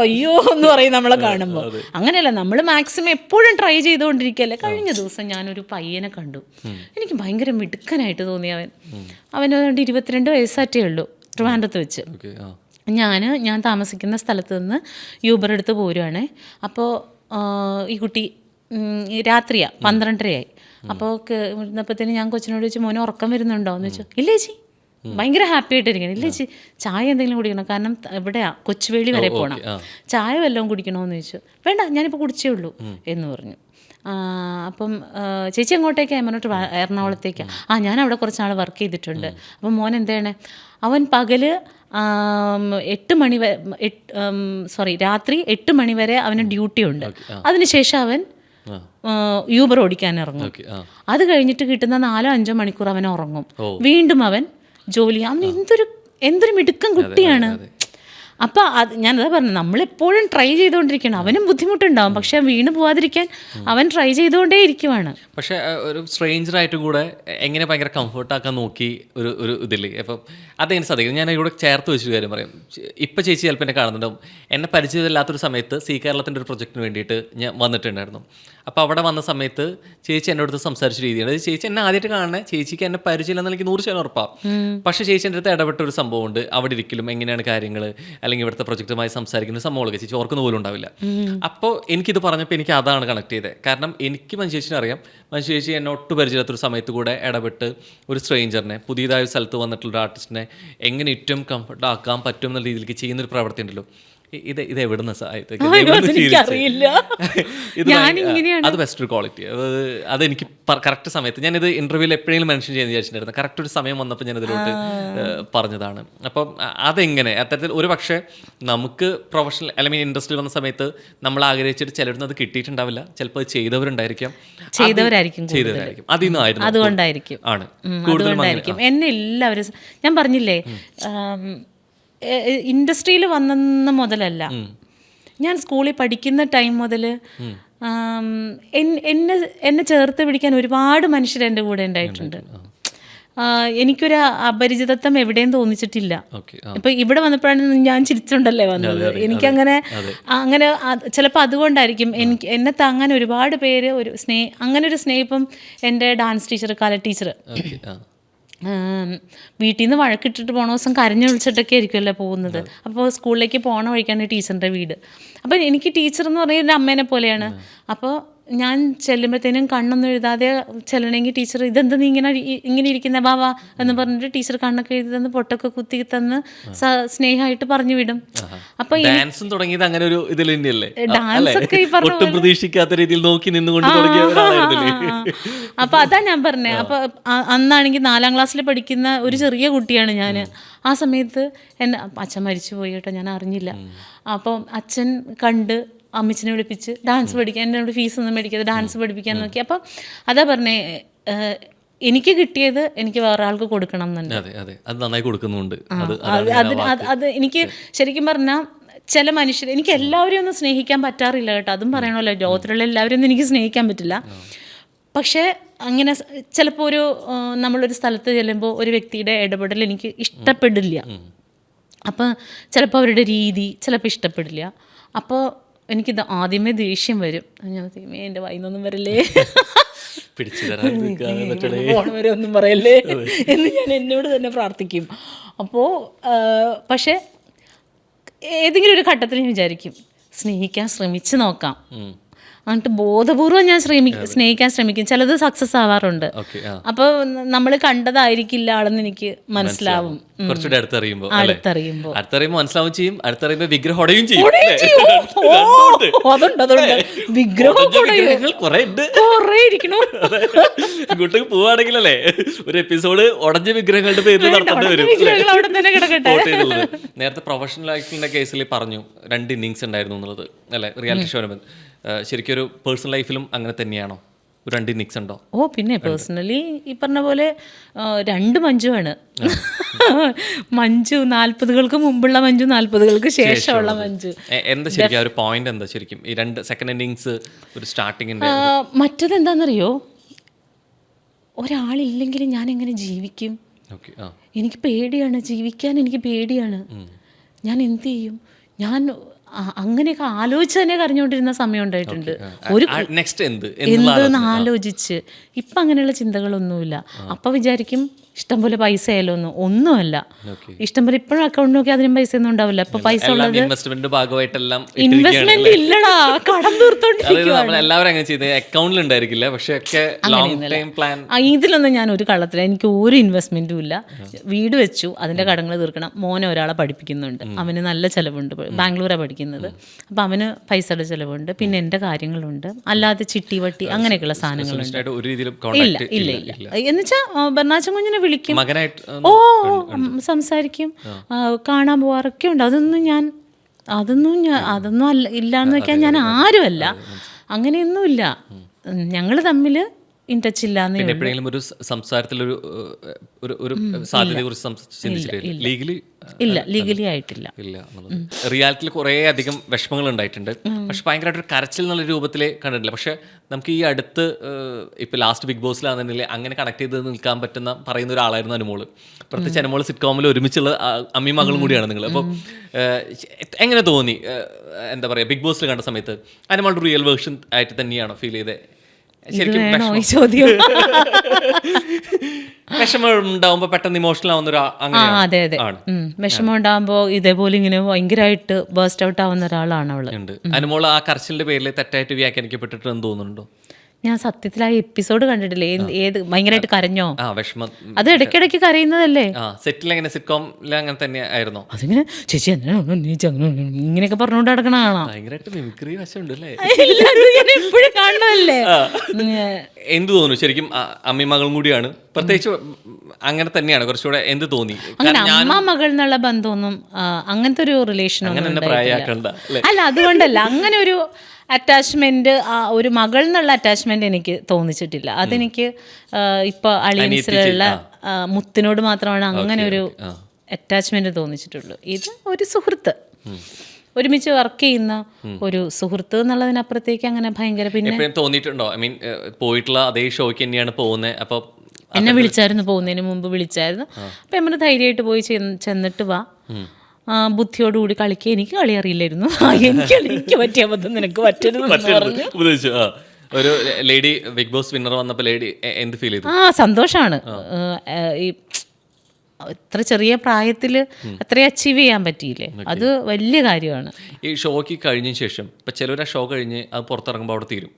അയ്യോ എന്ന് പറയും നമ്മളെ കാണുമ്പോ. അങ്ങനെയല്ല, നമ്മൾ മാക്സിമം എപ്പോഴും ട്രൈ ചെയ്തുകൊണ്ടിരിക്കല്ലേ. കഴിഞ്ഞ ദിവസം ഞാനൊരു പയ്യനെ കണ്ടു, എനിക്ക് ഭയങ്കര മിടുക്കനായിട്ട് തോന്നി. അവന് 22 വയസ്സാറ്റേ ഉള്ളൂ, ട്രിവാൻഡ്രത്ത് വെച്ച്. ഞാൻ താമസിക്കുന്ന സ്ഥലത്ത് നിന്ന് യൂബർ എടുത്ത് പോരുവാണ്. അപ്പോൾ ഈ കുട്ടി രാത്രിയാണ്, 12:30 അപ്പോൾ ഇരുന്നപ്പോഴത്തേന് ഞാൻ കൊച്ചിനോട് ചോദിച്ചു, മോനെ ഉറക്കം വരുന്നുണ്ടോ എന്ന് ചോദിച്ചു. ഇല്ല ചേച്ചി, ഭയങ്കര ഹാപ്പി ആയിട്ടിരിക്കണം. ഇല്ല ചേച്ചി, ചായ എന്തെങ്കിലും കുടിക്കണം, കാരണം ഇവിടെയാ കൊച്ചുവേളി വരെ പോകണം, ചായ വല്ലതും കുടിക്കണമെന്ന് ചോദിച്ചു. വേണ്ട, ഞാനിപ്പോൾ കുടിച്ചേ ഉള്ളൂ എന്ന് പറഞ്ഞു. അപ്പം ചേച്ചി എങ്ങോട്ടേക്കാണ്? പറഞ്ഞിട്ട് എറണാകുളത്തേക്കാണ്. ഞാൻ അവിടെ കുറച്ച് നാൾ വർക്ക് ചെയ്തിട്ടുണ്ട്. അപ്പം മോൻ എന്താണ്? അവൻ പകല് 8 മണി രാത്രി 8 മണി വരെ അവന് ഡ്യൂട്ടി ഉണ്ട്. അതിനുശേഷം അവൻ യൂബർ ഓടിക്കാൻ ഇറങ്ങും. അത് കഴിഞ്ഞിട്ട് കിട്ടുന്ന 4-5 മണിക്കൂർ അവൻ ഉറങ്ങും. വീണ്ടും അവൻ ജോലി. അവൻ എന്തൊരു മിടുക്കൻ കുട്ടിയാണ്. അപ്പം ഞാനതാ പറഞ്ഞു, നമ്മളെപ്പോഴും ട്രൈ ചെയ്തുകൊണ്ടിരിക്കണം. അവനും ബുദ്ധിമുട്ടുണ്ടാവും, പക്ഷെ വീണ് പോവാതിരിക്കാൻ അവൻ ട്രൈ ചെയ്തുകൊണ്ടേ ഇരിക്കുവാണ്. പക്ഷേ ഒരു സ്ട്രേഞ്ചറായിട്ടും കൂടെ എങ്ങനെ ഭയങ്കര കംഫർട്ടാക്കാൻ നോക്കി ഒരു ഇതില്ലേ. അപ്പം അതെങ്ങനെ സാധിക്കും? ഞാൻ ഇവിടെ ചേർത്ത് വെച്ചൊരു കാര്യം പറയാം. ഇപ്പം ചേച്ചി ചിലപ്പോൾ എന്നെ കാണുന്നുണ്ടാവും. എന്നെ പരിചയമില്ലാത്തൊരു സമയത്ത് സി കേരളത്തിൻ്റെ ഒരു പ്രൊജക്റ്റിന് വേണ്ടിയിട്ട് ഞാൻ വന്നിട്ടുണ്ടായിരുന്നു. അപ്പോൾ അവിടെ വന്ന സമയത്ത് ചേച്ചി എൻ്റെ അടുത്ത് സംസാരിച്ച രീതിയാണ്, ചേച്ചി എന്നെ ആദ്യമായിട്ട് കാണണേ, ചേച്ചിക്ക് എന്നെ പരിചയമില്ലെന്ന് എനിക്ക് 100% ഉറപ്പാണ്. പക്ഷേ ചേച്ചി എൻ്റെ അടുത്ത് ഇടപെട്ട ഒരു സംഭവമുണ്ട്. അവിടെ ഇരിക്കലും എങ്ങനെയാണ് കാര്യങ്ങൾ, അല്ലെങ്കിൽ ഇവിടുത്തെ പ്രൊജക്റ്റുമായി സംസാരിക്കുന്ന സംഭവങ്ങളൊക്കെ ചേച്ചി ഓർക്കുന്ന പോലും ഉണ്ടാവില്ല. അപ്പോൾ എനിക്കിത് പറഞ്ഞപ്പോൾ എനിക്ക് അതാണ് കണക്ട് ചെയ്തത്. കാരണം എനിക്ക് മഞ്ജു ചേച്ചിനെ അറിയാം. മഞ്ജു ചേച്ചി എന്നെ ഒട്ടും പരിചയമില്ലാത്തൊരു സമയത്ത് കൂടെ ഇടപെട്ട് ഒരു സ്ട്രേഞ്ചറിനെ, പുതിയതായ ഒരു സ്ഥലത്ത് വന്നിട്ടുള്ള ആർട്ടിസ്റ്റിനെ എങ്ങനെ ഏറ്റവും കംഫർട്ട് ആക്കാൻ പറ്റും എന്നുള്ള രീതിയിലേക്ക് ചെയ്യുന്നൊരു പ്രവൃത്തി ഉണ്ടല്ലോ. ഇത് എവിടുന്ന അത് ബെസ്റ്റ് ക്വാളിറ്റി. അതെനിക്ക് കറക്റ്റ് സമയത്ത് ഞാനിത് ഇന്റർവ്യൂവിൽ എപ്പോഴെങ്കിലും മെൻഷൻ ചെയ്യാൻ വിചാരിച്ചിട്ടുണ്ടായിരുന്നു. കറക്റ്റ് ഒരു സമയം വന്നപ്പോൾ ഞാൻ ഇതിലോട്ട് പറഞ്ഞതാണ്. അപ്പം അതെങ്ങനെ അത്തരത്തിൽ ഒരു പക്ഷേ നമുക്ക് പ്രൊഫഷണൽ അല്ലെങ്കിൽ ഇൻഡസ്ട്രിയിൽ വന്ന സമയത്ത് നമ്മൾ ആഗ്രഹിച്ചിട്ട് ചിലരുന്നത് കിട്ടിയിട്ടുണ്ടാവില്ല. ചിലപ്പോൾ അത് ചെയ്തവരായിരിക്കും. അതിൽ നിന്നായിരുന്നു, അതുകൊണ്ടായിരിക്കും ആണ് കൂടുതലും. എന്നെ എല്ലാവരും, ഞാൻ പറഞ്ഞില്ലേ, ഇൻഡസ്ട്രിയിൽ വന്നെന്ന് മുതലല്ല, ഞാൻ സ്കൂളിൽ പഠിക്കുന്ന ടൈം മുതൽ എന്നെ ചേർത്ത് പിടിക്കാൻ ഒരുപാട് മനുഷ്യർ എൻ്റെ കൂടെ ഉണ്ടായിട്ടുണ്ട്. എനിക്കൊരു അപരിചിതത്വം എവിടെയും തോന്നിച്ചിട്ടില്ല. ഓക്കെ. ഇപ്പൊ ഇവിടെ വന്നപ്പോഴാണ് ഞാൻ ചിരിച്ചുകൊണ്ടല്ലേ വന്നത്. എനിക്കങ്ങനെ അങ്ങനെ ചിലപ്പോൾ അതുകൊണ്ടായിരിക്കും എന്നെ താങ്ങാൻ ഒരുപാട് പേര് അങ്ങനെ ഒരു സ്നേഹം. ഇപ്പം എൻ്റെ ഡാൻസ് ടീച്ചർ, കല ടീച്ചർ വീട്ടിൽ നിന്ന് വഴക്കിട്ടിട്ട് പോണ ദിവസം കരഞ്ഞു വിളിച്ചിട്ടൊക്കെ ആയിരിക്കുമല്ലോ പോകുന്നത്. അപ്പോൾ സ്കൂളിലേക്ക് പോണ വഴിക്കാണ് ടീച്ചറിൻ്റെ വീട്. അപ്പോൾ എനിക്ക് ടീച്ചർ എന്ന് പറയുന്നത് അമ്മേനെ പോലെയാണ്. അപ്പോൾ ഞാൻ ചെല്ലുമ്പോഴത്തേനും കണ്ണൊന്നും എഴുതാതെ ചെല്ലണമെങ്കിൽ ടീച്ചർ ഇതെന്താ നീ ഇങ്ങനെ ഇരിക്കുന്ന വാ എന്ന് പറഞ്ഞിട്ട് ടീച്ചർ കണ്ണൊക്കെ എഴുതി തന്ന് പൊട്ടൊക്കെ കുത്തി തന്ന് സ്നേഹമായിട്ട് പറഞ്ഞു വിടും. അപ്പൊ ഡാൻസും തുടങ്ങിയത് അങ്ങനെ ഒരു ഇതിൽ തന്നെയല്ലേ? ഡാൻസ് ഒക്കെ ഈ ഒട്ടും പ്രതീക്ഷിക്കാത്ത രീതിയിൽ നോക്കി നിന്നുകൊണ്ട് തുടങ്ങിയ അപ്പൊ അതാ ഞാൻ പറഞ്ഞേ. അപ്പൊ അന്നാണെങ്കിൽ 4ാം ക്ലാസ്സിൽ പഠിക്കുന്ന ഒരു ചെറിയ കുട്ടിയാണ് ഞാൻ. ആ സമയത്ത് എന്നെ അച്ഛൻ മരിച്ചു പോയി കേട്ടോ, ഞാൻ അറിഞ്ഞില്ല. അപ്പം അച്ഛൻ കണ്ട് അമ്മച്ചിനെ വിളിപ്പിച്ച് ഡാൻസ് പഠിക്കാൻ, എന്നോട് ഫീസൊന്നും മേടിക്കാതെ ഡാൻസ് പഠിപ്പിക്കാൻ നോക്കി. അപ്പം അതാ പറഞ്ഞേ, എനിക്ക് കിട്ടിയത് എനിക്ക് വേറെ ആൾക്ക് കൊടുക്കണം എന്നുണ്ട്. അത് നന്നായി കൊടുക്കുന്നുണ്ട്. അത് എനിക്ക് ശരിക്കും പറഞ്ഞാൽ ചില മനുഷ്യർ, എനിക്ക് എല്ലാവരെയും ഒന്നും സ്നേഹിക്കാൻ പറ്റാറില്ല കേട്ടോ, അതും പറയണമല്ലോ. ലോകത്തിലുള്ള എല്ലാവരെയും ഒന്നും എനിക്ക് സ്നേഹിക്കാൻ പറ്റില്ല. പക്ഷേ അങ്ങനെ ചിലപ്പോൾ നമ്മളൊരു സ്ഥലത്ത് ചെല്ലുമ്പോൾ ഒരു വ്യക്തിയുടെ ഇടപെടൽ എനിക്ക് ഇഷ്ടപ്പെടില്ല. അപ്പോൾ ചിലപ്പോൾ അവരുടെ രീതി ചിലപ്പോൾ ഇഷ്ടപ്പെടില്ല. അപ്പോൾ എനിക്കിത് ആദ്യമേ ദേഷ്യം വരും. ഞാൻ എൻ്റെ വായിന്നൊന്നും വരല്ലേ, വരെ ഒന്നും പറയല്ലേ എന്ന് ഞാൻ എന്നോട് തന്നെ പ്രാർത്ഥിക്കും. അപ്പോൾ പക്ഷേ ഏതെങ്കിലും ഒരു ഘട്ടത്തിൽ ഞാൻ വിചാരിക്കും സ്നേഹിക്കാൻ ശ്രമിച്ച് നോക്കാം. എന്നിട്ട് ബോധപൂർവ്വം ഞാൻ സ്നേഹിക്കാൻ ശ്രമിക്കും. ചിലത് സക്സസ് ആവാറുണ്ട്. അപ്പോൾ നമ്മൾ കണ്ടതായിരിക്കില്ല ആളെന്ന് എനിക്ക് മനസ്സിലാവും. കുറച്ചുകൂടെ അടുത്തറിയുമ്പോൾ മനസ്സിലാവും ചെയ്യും. അടുത്തറിയുമ്പോൾ വിഗ്രഹം ഉടയും ചെയ്യും. വിഗ്രഹങ്ങൾ കുറെ ഇരിക്കണു. ഇങ്ങോട്ടേക്ക് പോവാണെങ്കിലല്ലേ ഒരു എപ്പിസോഡ് ഉടഞ്ഞ വിഗ്രഹങ്ങളുടെ പേരിൽ നടത്തേണ്ടി വരും. നേരത്തെ പ്രൊഫഷണൽ ലൈഫിന്റെ കേസിൽ പറഞ്ഞു 2 ഇന്നിങ്സ് ഉണ്ടായിരുന്നു എന്നുള്ളത് അല്ലെ? റിയാലിറ്റി ഷോന് ശരിക്കും ഒരു പേഴ്സണൽ ലൈഫിലും അങ്ങനെ തന്നെയാണോ? 2 ഇന്നിങ്സ് ഉണ്ടോ? ഓ പിന്നെ പേഴ്സണലി ഈ പറഞ്ഞ പോലെ 2 മഞ്ജുവാണ്. മഞ്ജു 40കൾക്ക് മുമ്പുള്ള മഞ്ജു, 40കൾക്ക് ശേഷമുള്ള മഞ്ജു. എന്താ ശരിക്കും ഒരു പോയിന്റ് എന്താ ശരിക്കും ഈ 2 സെക്കൻഡ് ഇന്നിങ്സ് ഒരു സ്റ്റാർട്ടിങ്ങിന്റെ? മറ്റത് എന്താണെന്നറിയോ, ഒരാളില്ലെങ്കിൽ ഞാൻ എങ്ങനെ ജീവിക്കും? എനിക്ക് പേടിയാണ് ജീവിക്കാൻ, എനിക്ക് പേടിയാണ്. ഞാൻ എന്ത് ചെയ്യും? ഞാൻ അങ്ങനെയൊക്കെ ആലോചിച്ച് തന്നെ കരഞ്ഞുകൊണ്ടിരുന്ന സമയം ഉണ്ടായിട്ടുണ്ട്. എന്തെന്ന് ആലോചിച്ച്. ഇപ്പം അങ്ങനെയുള്ള ചിന്തകളൊന്നുമില്ല. അപ്പം വിചാരിക്കും ഇഷ്ടംപോലെ പൈസ ആയാലോ ഒന്നുമല്ല. ഇഷ്ടംപോലെ ഇപ്പോഴും അക്കൗണ്ട് നോക്കി അതിനും പൈസ ഒന്നും ഉണ്ടാവില്ല. ഇപ്പൊ പൈസ ഉള്ളത് ഇൻവെസ്റ്റ്മെന്റ് ഇല്ലടാ, കടം തീർത്തോണ്ടിരിക്കുകയാണ്. ഇതിലൊന്നും ഞാൻ ഒരു കള്ളത്തില്ല. എനിക്ക് ഒരു ഇൻവെസ്റ്റ്മെന്റും ഇല്ല. വീട് വെച്ചു, അതിന്റെ കടങ്ങൾ തീർക്കണം. മോനെ ഒരാളെ പഠിപ്പിക്കുന്നുണ്ട്, അവന് നല്ല ചിലവുണ്ട്. ബാംഗ്ലൂരാണ് പഠിക്കുന്നത്. അപ്പം അവന് പൈസയുടെ ചിലവുണ്ട്. പിന്നെ എൻ്റെ കാര്യങ്ങളുണ്ട്. അല്ലാതെ ചിട്ടി വട്ടി അങ്ങനെയൊക്കെയുള്ള സാധനങ്ങളുണ്ട്. ഇല്ല ഇല്ല ഇല്ല എന്നുവെച്ചാൽ ബർണാച്ചൻ കുഞ്ഞിനെ വിളിക്കും, ഓ സംസാരിക്കും, കാണാൻ പോവാറൊക്കെ ഉണ്ട്. അതൊന്നും അല്ല ഇല്ലാന്ന് വെക്കാൻ ഞാൻ ആരുമല്ല. അങ്ങനെയൊന്നുമില്ല. ഞങ്ങൾ തമ്മിൽ ഇൻ ടച്ച് ഇല്ലാന്ന്. ഒരു സംസാരത്തിലൊരു ഇല്ല, ലീഗലി ആയിട്ടില്ല. റിയാലിറ്റിയിൽ കുറേ അധികം വിഷമങ്ങൾ ഉണ്ടായിട്ടുണ്ട്. പക്ഷെ ഭയങ്കരമായിട്ട് ഒരു കരച്ചിൽ എന്നുള്ള രൂപത്തിൽ കണ്ടിട്ടില്ല. പക്ഷെ നമുക്ക് ഈ അടുത്ത് ഇപ്പൊ ലാസ്റ്റ് ബിഗ് ബോസിലാണെന്നുണ്ടെങ്കിൽ അങ്ങനെ കണക്ട് ചെയ്ത് നിൽക്കാൻ പറ്റുന്ന പറയുന്ന ഒരാളായിരുന്നു അനുമോള്. പ്രത്യേകിച്ച് അനുമോള് സിറ്റ്കോമിൽ ഒരുമിച്ചുള്ള അമ്മയും മകളും കൂടിയാണ് നിങ്ങൾ. അപ്പോൾ എങ്ങനെ തോന്നി? എന്താ പറയാ, ബിഗ് ബോസിൽ കണ്ട സമയത്ത് അനുമോളുടെ റിയൽ വേർഷൻ ആയിട്ട് തന്നെയാണോ ഫീൽ ചെയ്തത്? വിഷമം ഉണ്ടാവുമ്പോ പെട്ടെന്ന് ഇമോഷണൽ ആവുന്ന അതെ അതെ, വിഷമം ഉണ്ടാവുമ്പോ ഇതേപോലെ ഇങ്ങനെ ഭയങ്കരമായിട്ട് ബേസ്റ്റ് ഔട്ട് ആവുന്ന ഒരാളാണ് അവള്. അനുമോൾ ആ കരച്ചിലിന്റെ പേരിൽ തെറ്റായിട്ട് വ്യാഖ്യാനിക്കപ്പെട്ടിട്ടെന്ന് തോന്നുന്നുണ്ടോ? ഞാൻ സത്യത്തിൽ ആ എപ്പിസോഡ് കണ്ടിട്ടില്ലേ, ഏത് ഭയങ്കരമായിട്ട് കരഞ്ഞോ? അത് ഇടയ്ക്കിടയ്ക്ക് കരയുന്നതല്ലേ? അങ്ങനെ തന്നെ ആയിരുന്നു. അതിങ്ങനെ ചേച്ചി ഇങ്ങനെയൊക്കെ പറഞ്ഞുകൊണ്ട് നടക്കണ കാണാം. എപ്പോഴും കാണുന്നതല്ലേ. എന്ത് തോന്നുന്നു ശരിക്കും? അമ്മയും മകളും കൂടിയാണ്, പ്രത്യേകിച്ച് അങ്ങനെ തന്നെയാണ് കുറച്ചുകൂടെ. എന്ത് തോന്നി? അമ്മ മകൾ എന്നുള്ള ബന്ധമൊന്നും അങ്ങനത്തെ ഒരു റിലേഷൻ അല്ല. അതുകൊണ്ടല്ല, അങ്ങനെ ഒരു അറ്റാച്ച്മെന്റ്, ഒരു മകൾ എന്നുള്ള അറ്റാച്ച്മെന്റ് എനിക്ക് തോന്നിച്ചിട്ടില്ല. അതെനിക്ക് ഇപ്പൊ അളിയൻസിലുള്ള മുത്തിനോട് മാത്രമാണ് അങ്ങനെ ഒരു അറ്റാച്ച്മെന്റ് തോന്നിച്ചിട്ടുള്ളൂ. ഇത് ഒരു സുഹൃത്ത്, ഒരുമിച്ച് വർക്ക് ചെയ്യുന്ന ഒരു സുഹൃത്ത് എന്നുള്ളതിനപ്പുറത്തേക്ക് അങ്ങനെ ഭയങ്കര. പിന്നെ തോന്നിയിട്ടുണ്ടോ? ഐ മീൻ പോയിട്ടുള്ള അതേ ഷോയ്ക്ക് തന്നെയാണ് പോകുന്നത്, അപ്പൊ എന്നെ വിളിച്ചായിരുന്നു, പോകുന്നതിന് മുമ്പ് വിളിച്ചായിരുന്നു. അപ്പം നമ്മൾ ധൈര്യമായിട്ട് പോയി ചെന്നിട്ട് വാ, ബുദ്ധിയോടുകൂടി കളിക്കുക. എനിക്ക് കളി അറിയില്ലായിരുന്നു. എനിക്ക് പറ്റിയ അബദ്ധം നിനക്ക് പറ്റരുതെന്ന് പറഞ്ഞു. ഉപദേശിച്ചു. ഒരു ലേഡി ബിഗ് ബോസ് വിന്നർ വന്നപ്പോൾ ലേഡി എന്ത് ഫീൽ ചെയ്തു? സന്തോഷമാണ്. ഈ ഇത്ര ചെറിയ പ്രായത്തിൽ അത്രയും അച്ചീവ് ചെയ്യാൻ പറ്റിയില്ലേ, അത് വലിയ കാര്യമാണ്. ഈ ഷോയ്ക്ക് കഴിഞ്ഞ ശേഷം ഇപ്പം ചിലർ ആ ഷോ കഴിഞ്ഞ് അത് പുറത്തിറങ്ങുമ്പോൾ അവിടെ തീരും,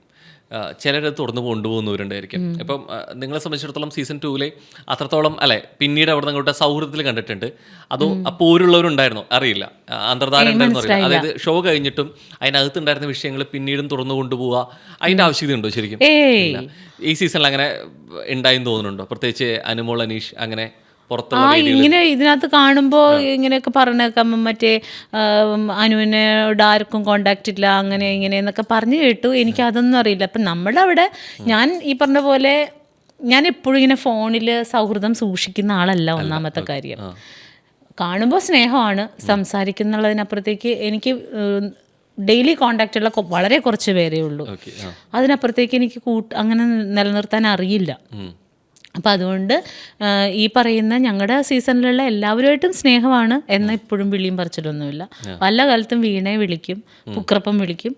ചിലരത് തുറന്ന് കൊണ്ടുപോകുന്നവരുണ്ടായിരിക്കും. ഇപ്പം നിങ്ങളെ സംബന്ധിച്ചിടത്തോളം സീസൺ 2 അത്രത്തോളം അല്ലെ പിന്നീട് അവിടെ നിങ്ങളുടെ സൗഹൃദത്തിൽ കണ്ടിട്ടുണ്ട്, അതോ പോരുള്ളവരുണ്ടായിരുന്നോ അറിയില്ല, അന്തർധാര ഉണ്ടായിരുന്നു അറിയില്ല. അതായത് ഷോ കഴിഞ്ഞിട്ടും അതിനകത്തുണ്ടായിരുന്ന വിഷയങ്ങൾ പിന്നീടും തുറന്നു കൊണ്ടുപോവുക, അതിന്റെ ആവശ്യകത ഉണ്ടോ ശരിക്കും? ഈ സീസണിൽ അങ്ങനെ ഉണ്ടായെന്ന് തോന്നുന്നുണ്ടോ? പ്രത്യേകിച്ച് അനുമോൾ, അനീഷ് അങ്ങനെ ഇങ്ങനെ ഇതിനകത്ത് കാണുമ്പോൾ ഇങ്ങനെയൊക്കെ പറഞ്ഞേക്കാം, മറ്റേ അനുവിനോട് ആർക്കും കോണ്ടാക്ട് ഇല്ല അങ്ങനെ ഇങ്ങനെ എന്നൊക്കെ പറഞ്ഞു കേട്ടു. എനിക്ക് അതൊന്നും അറിയില്ല. അപ്പം നമ്മുടെ അവിടെ ഞാൻ ഈ പറഞ്ഞ പോലെ ഞാൻ എപ്പോഴും ഇങ്ങനെ ഫോണിൽ സൗഹൃദം സൂക്ഷിക്കുന്ന ആളല്ല. ഒന്നാമത്തെ കാര്യം, കാണുമ്പോൾ സ്നേഹമാണ്, സംസാരിക്കുന്നുള്ളതിനപ്പുറത്തേക്ക് എനിക്ക് ഡെയിലി കോണ്ടാക്റ്റ് ഉള്ള വളരെ കുറച്ച് പേരേ ഉള്ളൂ. അതിനപ്പുറത്തേക്ക് എനിക്ക് അങ്ങനെ നിലനിർത്താൻ അറിയില്ല. അപ്പം അതുകൊണ്ട് ഈ പറയുന്ന ഞങ്ങളുടെ സീസണിലുള്ള എല്ലാവരുമായിട്ടും സ്നേഹമാണ് എന്ന ഇപ്പോഴും വിളിയും പറിച്ചിട്ടൊന്നുമില്ല. പല കാലത്തും വീണയെ വിളിക്കും, പുക്രപ്പം വിളിക്കും,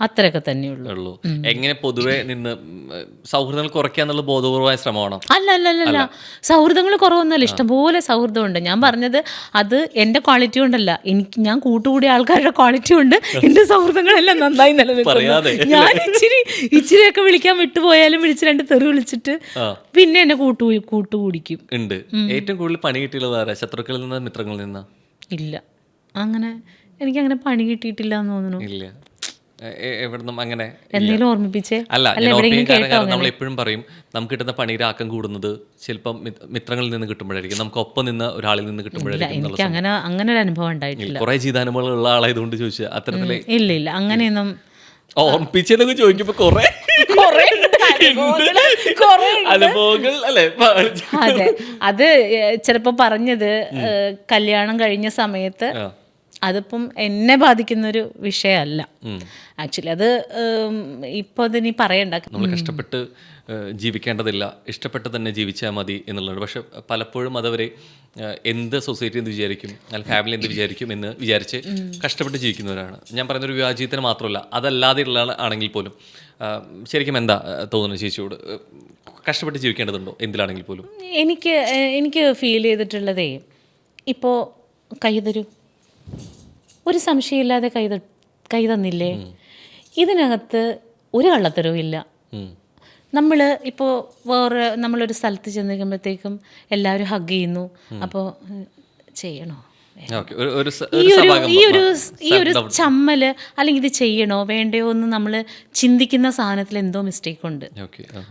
അത്രയൊക്കെ തന്നെയുള്ളൂ. എങ്ങനെ പൊതുവെ നിന്ന് സൗഹൃദങ്ങൾ കുറയ്ക്കാന്നുള്ള ബോധപൂർവമായ ശ്രമമാണോ? അല്ല, സൗഹൃദങ്ങൾ കുറവൊന്നുമല്ല, ഇഷ്ടംപോലെ സൗഹൃദമുണ്ട്. ഞാൻ പറഞ്ഞത് അത് എൻ്റെ ക്വാളിറ്റി കൊണ്ടല്ല, ഞാൻ കൂട്ടുകൂടിയ ആൾക്കാരുടെ ക്വാളിറ്റി കൊണ്ട് എൻ്റെ സൗഹൃദങ്ങളെല്ലാം നന്നായി നിലനിൽക്കുന്നു. ഞാൻ ഇച്ചിരിയൊക്കെ വിളിക്കാൻ വിട്ടുപോയാലും വിളിച്ച് 2 തെറി വിളിച്ചിട്ട് പിന്നെ എന്നെ കൂട്ടുകൂടിക്കും. ഉണ്ട്. ഏറ്റവും കൂടുതൽ പണി കിട്ടിയുള്ളത് ആരാ? ശത്രുക്കളിൽ നിന്ന്, മിത്രങ്ങളിൽ നിന്നാ? ഇല്ല, അങ്ങനെ എനിക്കങ്ങനെ പണി കിട്ടിയിട്ടില്ല എന്ന് തോന്നുന്നു. ഇല്ല, എവിടുന്നും അങ്ങനെ എന്തെങ്കിലും ഓർമ്മിപ്പിച്ചേ? അല്ല, നമ്മൾ എപ്പോഴും പറയും നമുക്ക് കിട്ടുന്ന പണിയുടെ ആക്കം കൂടുന്നത് ചിലപ്പം മിത്രങ്ങളിൽ നിന്ന് കിട്ടുമ്പോഴായിരിക്കും, നമുക്ക് ഒപ്പം നിന്ന് ഒരാളിൽ നിന്ന് കിട്ടുമ്പോഴായിരിക്കും. എനിക്ക് അങ്ങനെ ഒരു അനുഭവം ഉണ്ടായിട്ടില്ല. കുറെ ജീവിതാനുഭവങ്ങൾ ഉള്ള ആളായതുകൊണ്ട് ചോദിച്ചാൽ അത്തരത്തില് ഇല്ല അങ്ങനെയൊന്നും ഓർമ്മിപ്പിച്ചെന്നൊക്കെ ചോദിക്കുമ്പോ കുറെ അനുഭവങ്ങൾ അല്ലേ? അതെ, അത് ചിലപ്പോ പറഞ്ഞത് കല്യാണം കഴിഞ്ഞ സമയത്ത് അതിപ്പം എന്നെ ബാധിക്കുന്നൊരു വിഷയമല്ല ആക്ച്വലി. അത് ഇപ്പോൾ അതിനി പറയണ്ട. നമ്മൾ കഷ്ടപ്പെട്ട് ജീവിക്കേണ്ടതില്ല, ഇഷ്ടപ്പെട്ട് തന്നെ ജീവിച്ചാൽ മതി എന്നുള്ളത്. പക്ഷെ പലപ്പോഴും അതവരെ എന്ത് സൊസൈറ്റി എന്ത് വിചാരിക്കും, അല്ലെങ്കിൽ ഫാമിലി എന്ത് വിചാരിക്കും എന്ന് വിചാരിച്ച് കഷ്ടപ്പെട്ട് ജീവിക്കുന്നവരാണ്. ഞാൻ പറയുന്നൊരു വിവാഹജീവിതത്തിന് മാത്രമല്ല, അതല്ലാതെയുള്ള ആണെങ്കിൽ പോലും ശരിക്കും എന്താ തോന്നുന്നത് ചേച്ചിയോട്? കഷ്ടപ്പെട്ട് ജീവിക്കേണ്ടതുണ്ടോ എന്തിലാണെങ്കിൽ പോലും? എനിക്ക് ഫീൽ ചെയ്തിട്ടുള്ളതേ, ഇപ്പോൾ കൈ തരൂ, ഒരു സംശയമില്ലാതെ കൈ തന്നില്ലേ, ഇതിനകത്ത് ഒരു കള്ളത്തരവും ഇല്ല. നമ്മൾ ഇപ്പോൾ നമ്മളൊരു സ്ഥലത്ത് ചെന്നിരിക്കുമ്പോഴത്തേക്കും എല്ലാവരും ഹഗ് ചെയ്യുന്നു, അപ്പോൾ ചെയ്യണോ, ഈ ഒരു ചമ്മല് അല്ലെങ്കിൽ ഇത് ചെയ്യണോ വേണ്ടയോ എന്ന് നമ്മൾ ചിന്തിക്കുന്ന സാധനത്തിൽ എന്തോ മിസ്റ്റേക്ക് ഉണ്ട്.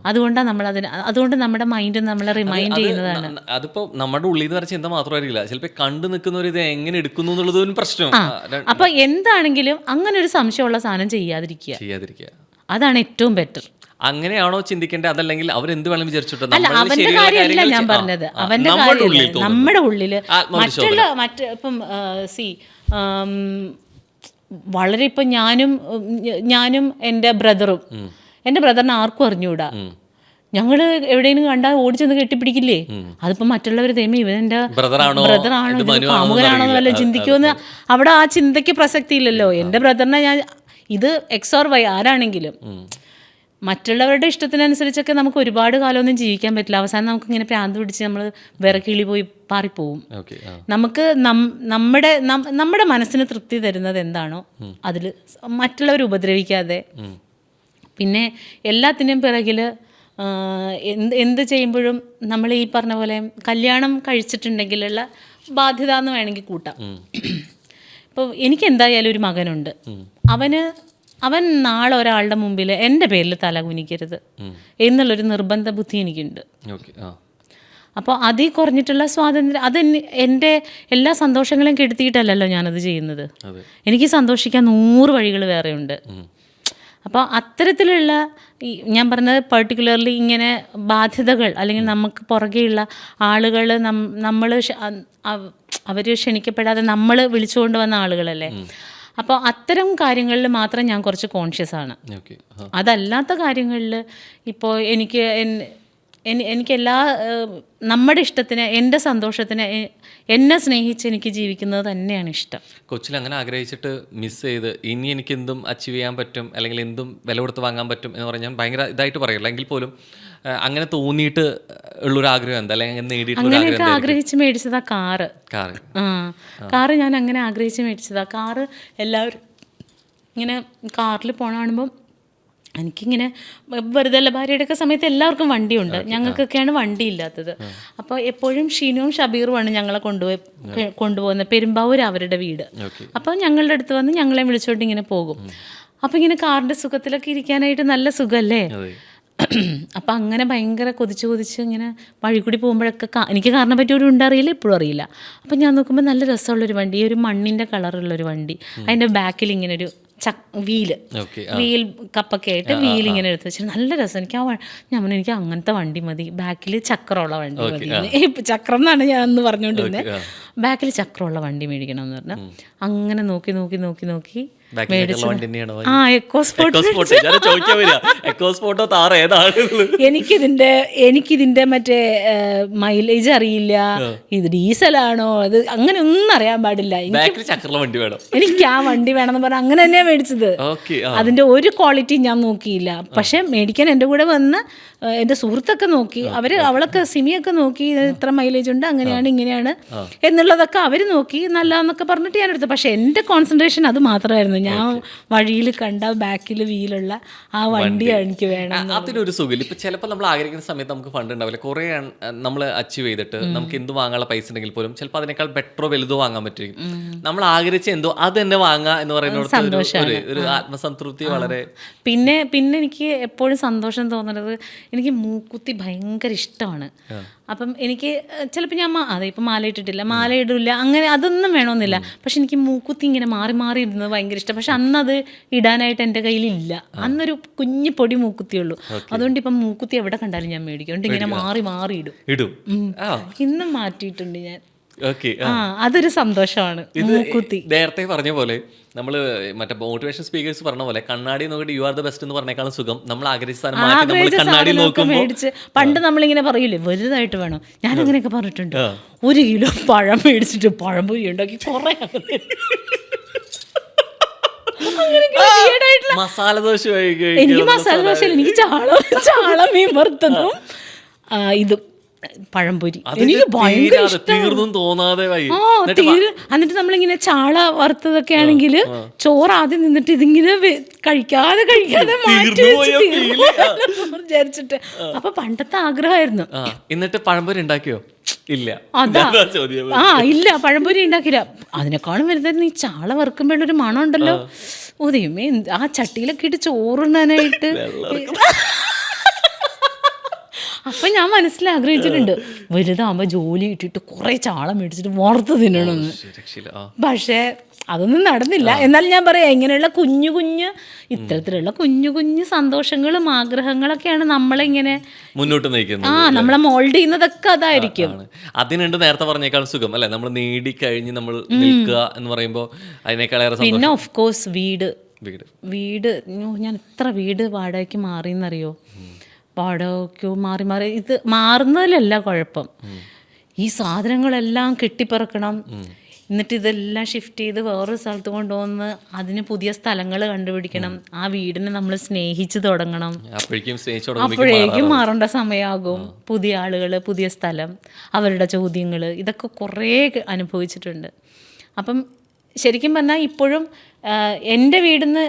അതുകൊണ്ട് നമ്മുടെ മൈൻഡ് നമ്മളെ റിമൈൻഡ് ചെയ്യുന്നതാണ്. അതിപ്പോ നമ്മുടെ ഉള്ളിൽ നിന്ന് ചിന്ത മാത്രമായിരിക്കില്ല, ചിലപ്പോൾ കണ്ടു നിൽക്കുന്നവർ ഇത് എങ്ങനെ എടുക്കുന്നു എന്നുള്ളത് ഒരു പ്രശ്നം. അപ്പൊ എന്താണെങ്കിലും അങ്ങനെ ഒരു സംശയമുള്ള സാധനം ചെയ്യാതിരിക്കുക, അതാണ് ഏറ്റവും ബെറ്റർ. അങ്ങനെയാണോ ചിന്തിക്കേണ്ടത്? അതല്ലെങ്കിൽ അവരെന്ത് വേണമെങ്കിലും വിചാരിച്ചിട്ടോ? അല്ല, അവന്റെ കാര്യമല്ല ഞാൻ പറഞ്ഞത്, അവന്റെ കാര്യം നമ്മുടെ ഉള്ളില് ഇപ്പം വളരെ ഇപ്പം ഞാനും എൻ്റെ ബ്രദറിനെ ആർക്കും അറിഞ്ഞൂടാ. ഞങ്ങള് എവിടെയെങ്കിലും കണ്ടാൽ ഓടിച്ചെന്ന് കെട്ടിപ്പിടിക്കില്ലേ? അതിപ്പോ മറ്റുള്ളവർ തേമ ഇവന്റെ ബ്രദറാണോ കാമുകനാണോ വല്ല ചിന്തിക്കുമെന്ന് അവിടെ ആ ചിന്തയ്ക്ക് പ്രസക്തി ഇല്ലല്ലോ. എൻ്റെ ബ്രദറിനെ ഞാൻ ഇത് X or Y ആരാണെങ്കിലും മറ്റുള്ളവരുടെ ഇഷ്ടത്തിനനുസരിച്ചൊക്കെ നമുക്ക് ഒരുപാട് കാലമൊന്നും ജീവിക്കാൻ പറ്റില്ല. അവസാനം നമുക്ക് ഇങ്ങനെ പ്രാന്ത് പിടിച്ച് നമ്മൾ വിറക്കിളി പോയി പാറിപ്പോവും. നമുക്ക് നമ്മുടെ മനസ്സിന് തൃപ്തി തരുന്നത് എന്താണോ അതിൽ മറ്റുള്ളവർ ഉപദ്രവിക്കാതെ, പിന്നെ എല്ലാത്തിനും പിറകിൽ എന്ത് ചെയ്യുമ്പോഴും നമ്മൾ ഈ പറഞ്ഞ പോലെ കല്യാണം കഴിച്ചിട്ടുണ്ടെങ്കിലുള്ള ബാധ്യത എന്ന് വേണമെങ്കിൽ കൂട്ടാം. ഇപ്പോൾ എനിക്ക് എന്തായാലും ഒരു മകനുണ്ട്. അവൻ നാളെ ഒരാളുടെ മുമ്പിൽ എൻ്റെ പേരിൽ തല കുനിക്കരുത് എന്നുള്ളൊരു നിർബന്ധ ബുദ്ധി എനിക്കുണ്ട്. അപ്പോൾ അതിൽ കുറഞ്ഞിട്ടുള്ള സ്വാതന്ത്ര്യം, അത് എൻ്റെ എല്ലാ സന്തോഷങ്ങളും കെടുത്തിയിട്ടല്ലല്ലോ ഞാനത് ചെയ്യുന്നത്. എനിക്ക് സന്തോഷിക്കാൻ 100 വഴികൾ വേറെയുണ്ട്. അപ്പോൾ അത്തരത്തിലുള്ള ഞാൻ പറഞ്ഞത് പർട്ടിക്കുലർലി ഇങ്ങനെ ബാധ്യതകൾ അല്ലെങ്കിൽ നമുക്ക് പുറകെയുള്ള ആളുകൾ അവർ ക്ഷണിക്കപ്പെടാതെ നമ്മൾ വിളിച്ചുകൊണ്ട് വന്ന ആളുകളല്ലേ. അപ്പോൾ അത്തരം കാര്യങ്ങളിൽ മാത്രം ഞാൻ കുറച്ച് കോൺഷ്യസ് ആണ്. അതല്ലാത്ത കാര്യങ്ങളിൽ ഇപ്പോൾ എനിക്ക് നമ്മുടെ ഇഷ്ടത്തിന്, എൻ്റെ സന്തോഷത്തിന് എന്നെ സ്നേഹിച്ച് എനിക്ക് ജീവിക്കുന്നത് തന്നെയാണ് ഇഷ്ടം. കൊച്ചിൽ അങ്ങനെ ആഗ്രഹിച്ചിട്ട് മിസ് ചെയ്ത് ഇനി എനിക്ക് എന്തും അച്ചീവ് ചെയ്യാൻ പറ്റും അല്ലെങ്കിൽ എന്തും വില കൊടുത്ത് വാങ്ങാൻ പറ്റും എന്ന് പറഞ്ഞാൽ ഭയങ്കര ഇതായിട്ട് പറയില്ല, എങ്കിൽ പോലും അങ്ങനെ തോന്നിയിട്ട് ഉള്ളൊരു ആഗ്രഹം എന്താ, അല്ലെങ്കിൽ നേടിയിട്ടുള്ള അങ്ങനെയൊക്കെ ആഗ്രഹിച്ച് മേടിച്ചതാ കാറ്. കാറ് ഞാൻ അങ്ങനെ ആഗ്രഹിച്ച് മേടിച്ചതാ. കാറ് എല്ലാവരും ഇങ്ങനെ കാറിൽ പോണ കാണുമ്പം എനിക്കിങ്ങനെ വെറുതെ അല്ല, ഭാര്യയുടെയൊക്കെ സമയത്ത് എല്ലാവർക്കും വണ്ടിയുണ്ട്, ഞങ്ങൾക്കൊക്കെയാണ് വണ്ടി ഇല്ലാത്തത്. അപ്പോൾ എപ്പോഴും ഷീനുവും ഷബീറുമാണ് ഞങ്ങളെ കൊണ്ടുപോകുന്നത്. പെരുമ്പാവൂർ അവരുടെ വീട്. അപ്പോൾ ഞങ്ങളുടെ അടുത്ത് വന്ന് ഞങ്ങളെ വിളിച്ചോണ്ട് ഇങ്ങനെ പോകും. അപ്പോൾ ഇങ്ങനെ കാറിൻ്റെ സുഖത്തിലൊക്കെ ഇരിക്കാനായിട്ട് നല്ല സുഖമല്ലേ. അപ്പം അങ്ങനെ ഭയങ്കര കൊതിച്ച് ഇങ്ങനെ വഴി കൂടി പോകുമ്പോഴൊക്കെ എനിക്ക് കാറിനെ പറ്റി ഒരു ഉണ്ടറിയില്ല, ഇപ്പോഴും അറിയില്ല. അപ്പം ഞാൻ നോക്കുമ്പോൾ നല്ല രസമുള്ളൊരു വണ്ടി, ഒരു മണ്ണിൻ്റെ കളറുള്ളൊരു വണ്ടി, അതിൻ്റെ ബാക്കിൽ ഇങ്ങനെ ഒരു വീൽ കപ്പൊക്കെ ആയിട്ട് വീൽ ഇങ്ങനെ എടുത്ത് വെച്ചിട്ട് നല്ല രസം. എനിക്ക് അങ്ങനത്തെ വണ്ടി മതി, ബാക്കിൽ ചക്രമുള്ള വണ്ടി മതി. ചക്രം എന്നാണ് ഞാൻ അന്ന് പറഞ്ഞുകൊണ്ടിരുന്നത്. ബാക്കിൽ ചക്രമുള്ള വണ്ടി മേടിക്കണം എന്ന് പറഞ്ഞാൽ അങ്ങനെ നോക്കി എനിക്കിതിന്റെ മറ്റേ മൈലേജ് അറിയില്ല, ഇത് ഡീസലാണോ അത് അങ്ങനെ ഒന്നും അറിയാൻ പാടില്ല. എനിക്ക് ആ വണ്ടി വേണമെന്ന് പറഞ്ഞാൽ അങ്ങനെ തന്നെയാ മേടിച്ചത്. അതിന്റെ ഒരു ക്വാളിറ്റി ഞാൻ നോക്കിയില്ല. പക്ഷെ മേടിക്കാൻ എൻ്റെ കൂടെ വന്ന് എൻ്റെ സുഹൃത്തൊക്കെ നോക്കി, അവളൊക്കെ സിമിയൊക്കെ നോക്കി, ഇത്ര മൈലേജ് ഉണ്ട്, അങ്ങനെയാണ് ഇങ്ങനെയാണ് എന്നുള്ളതൊക്കെ അവർ നോക്കി, നല്ലതെന്നൊക്കെ പറഞ്ഞിട്ട് ഞാൻ എടുത്തു. പക്ഷെ എൻ്റെ കോൺസെൻട്രേഷൻ അത് മാത്രമായിരുന്നു. ഞാൻ വഴിയിൽ കണ്ട ബാക്കിൽ വീലുള്ള ആ വണ്ടിയാണ് എനിക്ക് വേണം. അതിലൊരു സുഖം. ഇപ്പൊ ചിലപ്പോൾ നമ്മൾ ആഗ്രഹിക്കുന്ന സമയത്ത് നമുക്ക് ഫണ്ട് ഉണ്ടാവില്ല, കുറെ നമ്മൾ അച്ചീവ് ചെയ്തിട്ട് നമുക്ക് എന്ത് വാങ്ങാനുള്ള പൈസ ഉണ്ടെങ്കിൽ പോലും ചിലപ്പോൾ അതിനേക്കാൾ ബെറ്ററോ വലുതോ വാങ്ങാൻ പറ്റും. നമ്മൾ ആഗ്രഹിച്ച എന്തോ അത് തന്നെ വാങ്ങുക എന്ന് പറയുന്നത് ഒരു ആത്മസംതൃപ്തി വളരെ. പിന്നെ എനിക്ക് എപ്പോഴും സന്തോഷം തോന്നുന്നത്, എനിക്ക് മൂക്കുത്തി ഭയങ്കര ഇഷ്ടമാണ്. അപ്പം എനിക്ക് ചിലപ്പോൾ ഞാൻ ഇപ്പം മാല ഇട്ടിട്ടില്ല, മാല ഇടില്ല, അങ്ങനെ അതൊന്നും വേണമെന്നില്ല. പക്ഷെ എനിക്ക് മൂക്കുത്തി ഇങ്ങനെ മാറി ഇടുന്നത് ഭയങ്കര ഇഷ്ടം. പക്ഷെ അന്നത് ഇടാനായിട്ട് എൻ്റെ കയ്യിലില്ല. അന്നൊരു കുഞ്ഞു പൊടി മൂക്കുത്തിയുള്ളൂ. അതുകൊണ്ട് ഇപ്പം മൂക്കുത്തി എവിടെ കണ്ടാലും ഞാൻ മേടിക്കും. അതുകൊണ്ട് ഇങ്ങനെ മാറി ഇടും. ഇന്നും മാറ്റിയിട്ടുണ്ട് ഞാൻ. അതൊരു സന്തോഷമാണ്. നേരത്തെ പറഞ്ഞ പോലെ നമ്മൾ മറ്റേ മോട്ടിവേഷൻ സ്പീക്കേഴ്സ് പറഞ്ഞ പോലെ കണ്ണാടി നോക്കിയിട്ട് യു ആർ ദ ബെസ്റ്റ് എന്ന് പറഞ്ഞേക്കാളും സുഖം നമ്മൾ ആഗ്രഹിച്ച കണ്ണാടി മേടിച്ച്. പണ്ട് നമ്മളിങ്ങനെ പറയൂലേ വലുതായിട്ട് വേണം, ഞാൻ അങ്ങനെയൊക്കെ പറഞ്ഞിട്ടുണ്ട്. 1 കിലോ പഴം മേടിച്ചിട്ട് പഴംപൊരി ഉണ്ടാക്കി കുറെ മസാലദോശ. എനിക്ക് മസാലദോശ, എനിക്ക് ചാള മീൻ വറുത്തതും ഇതും പഴംപൊരി എനിക്ക് ഭയങ്കര തീർന്നും തോന്നാതെ. എന്നിട്ട് നമ്മളിങ്ങനെ ചാള വറുത്തതൊക്കെ ആണെങ്കിൽ ചോറ് ആദ്യം നിന്നിട്ട് ഇതിങ്ങനെ കഴിക്കാതെ മാറ്റി വിചാരിച്ചിട്ട്. അപ്പൊ പണ്ടത്തെ ആഗ്രഹമായിരുന്നു. എന്നിട്ട് പഴംപൊരി ഉണ്ടാക്കിയോ? ഇല്ല. ഇല്ല, പഴംപൊരി ഉണ്ടാക്കില്ല. അതിനേക്കാളും വലുതായിരുന്നു ഈ ചാള വറുക്കുമ്പോഴൊരു മണം ഉണ്ടല്ലോ. ദൈവമേ, ആ ചട്ടിയിലൊക്കെ ഇട്ട് ചോറുണ്ണാനായിട്ട്. അപ്പം ഞാൻ മനസ്സിലാഗ്രഹിച്ചിട്ടുണ്ട് വലുതാകുമ്പോൾ ജോലി ഇട്ടിട്ട് കുറേ ചാള മേടിച്ചിട്ട് വറുത്ത് തിന്നണമെന്ന്. പക്ഷേ അതൊന്നും നടന്നില്ല. എന്നാലും ഞാൻ പറയാം, ഇങ്ങനെയുള്ള ഇത്തരത്തിലുള്ള കുഞ്ഞു സന്തോഷങ്ങളും ആഗ്രഹങ്ങളൊക്കെയാണ് നമ്മളിങ്ങനെ മുന്നോട്ട് നയിക്കുന്നത്. നമ്മളെ മോൾഡ് ചെയ്യുന്നതൊക്കെ അതായിരിക്കും. അതിനുണ്ട് നേരത്തെ പറഞ്ഞേക്കാൾ സുഖം അല്ലെ, നമ്മൾ നേടിക്കഴിഞ്ഞ് നമ്മൾ നിൽക്കുക എന്ന് പറയുമ്പോൾ അതിനേക്കാളേറെ. പിന്നെ ഓഫ് കോഴ്സ് വീട് ഞാൻ എത്ര വീട് വാടകയ്ക്ക് മാറിയെന്നറിയോ. വാടകയ്ക്കോ മാറി ഇത് മാറുന്നതിലല്ല കുഴപ്പം, ഈ സാധനങ്ങളെല്ലാം കെട്ടിപ്പറക്കണം. എന്നിട്ട് ഇതെല്ലാം ഷിഫ്റ്റ് ചെയ്ത് വേറൊരു സ്ഥലത്ത് കൊണ്ടുവന്ന് അതിന് പുതിയ സ്ഥലങ്ങൾ കണ്ടുപിടിക്കണം. ആ വീടിനെ നമ്മൾ സ്നേഹിച്ച് തുടങ്ങണം. അപ്പോഴേക്കും മാറേണ്ട സമയമാകും. പുതിയ ആളുകൾ, പുതിയ സ്ഥലം, അവരുടെ ചോദ്യങ്ങൾ, ഇതൊക്കെ കുറേ അനുഭവിച്ചിട്ടുണ്ട്. അപ്പം ശരിക്കും പറഞ്ഞാൽ ഇപ്പോഴും എൻ്റെ വീടിന്ന്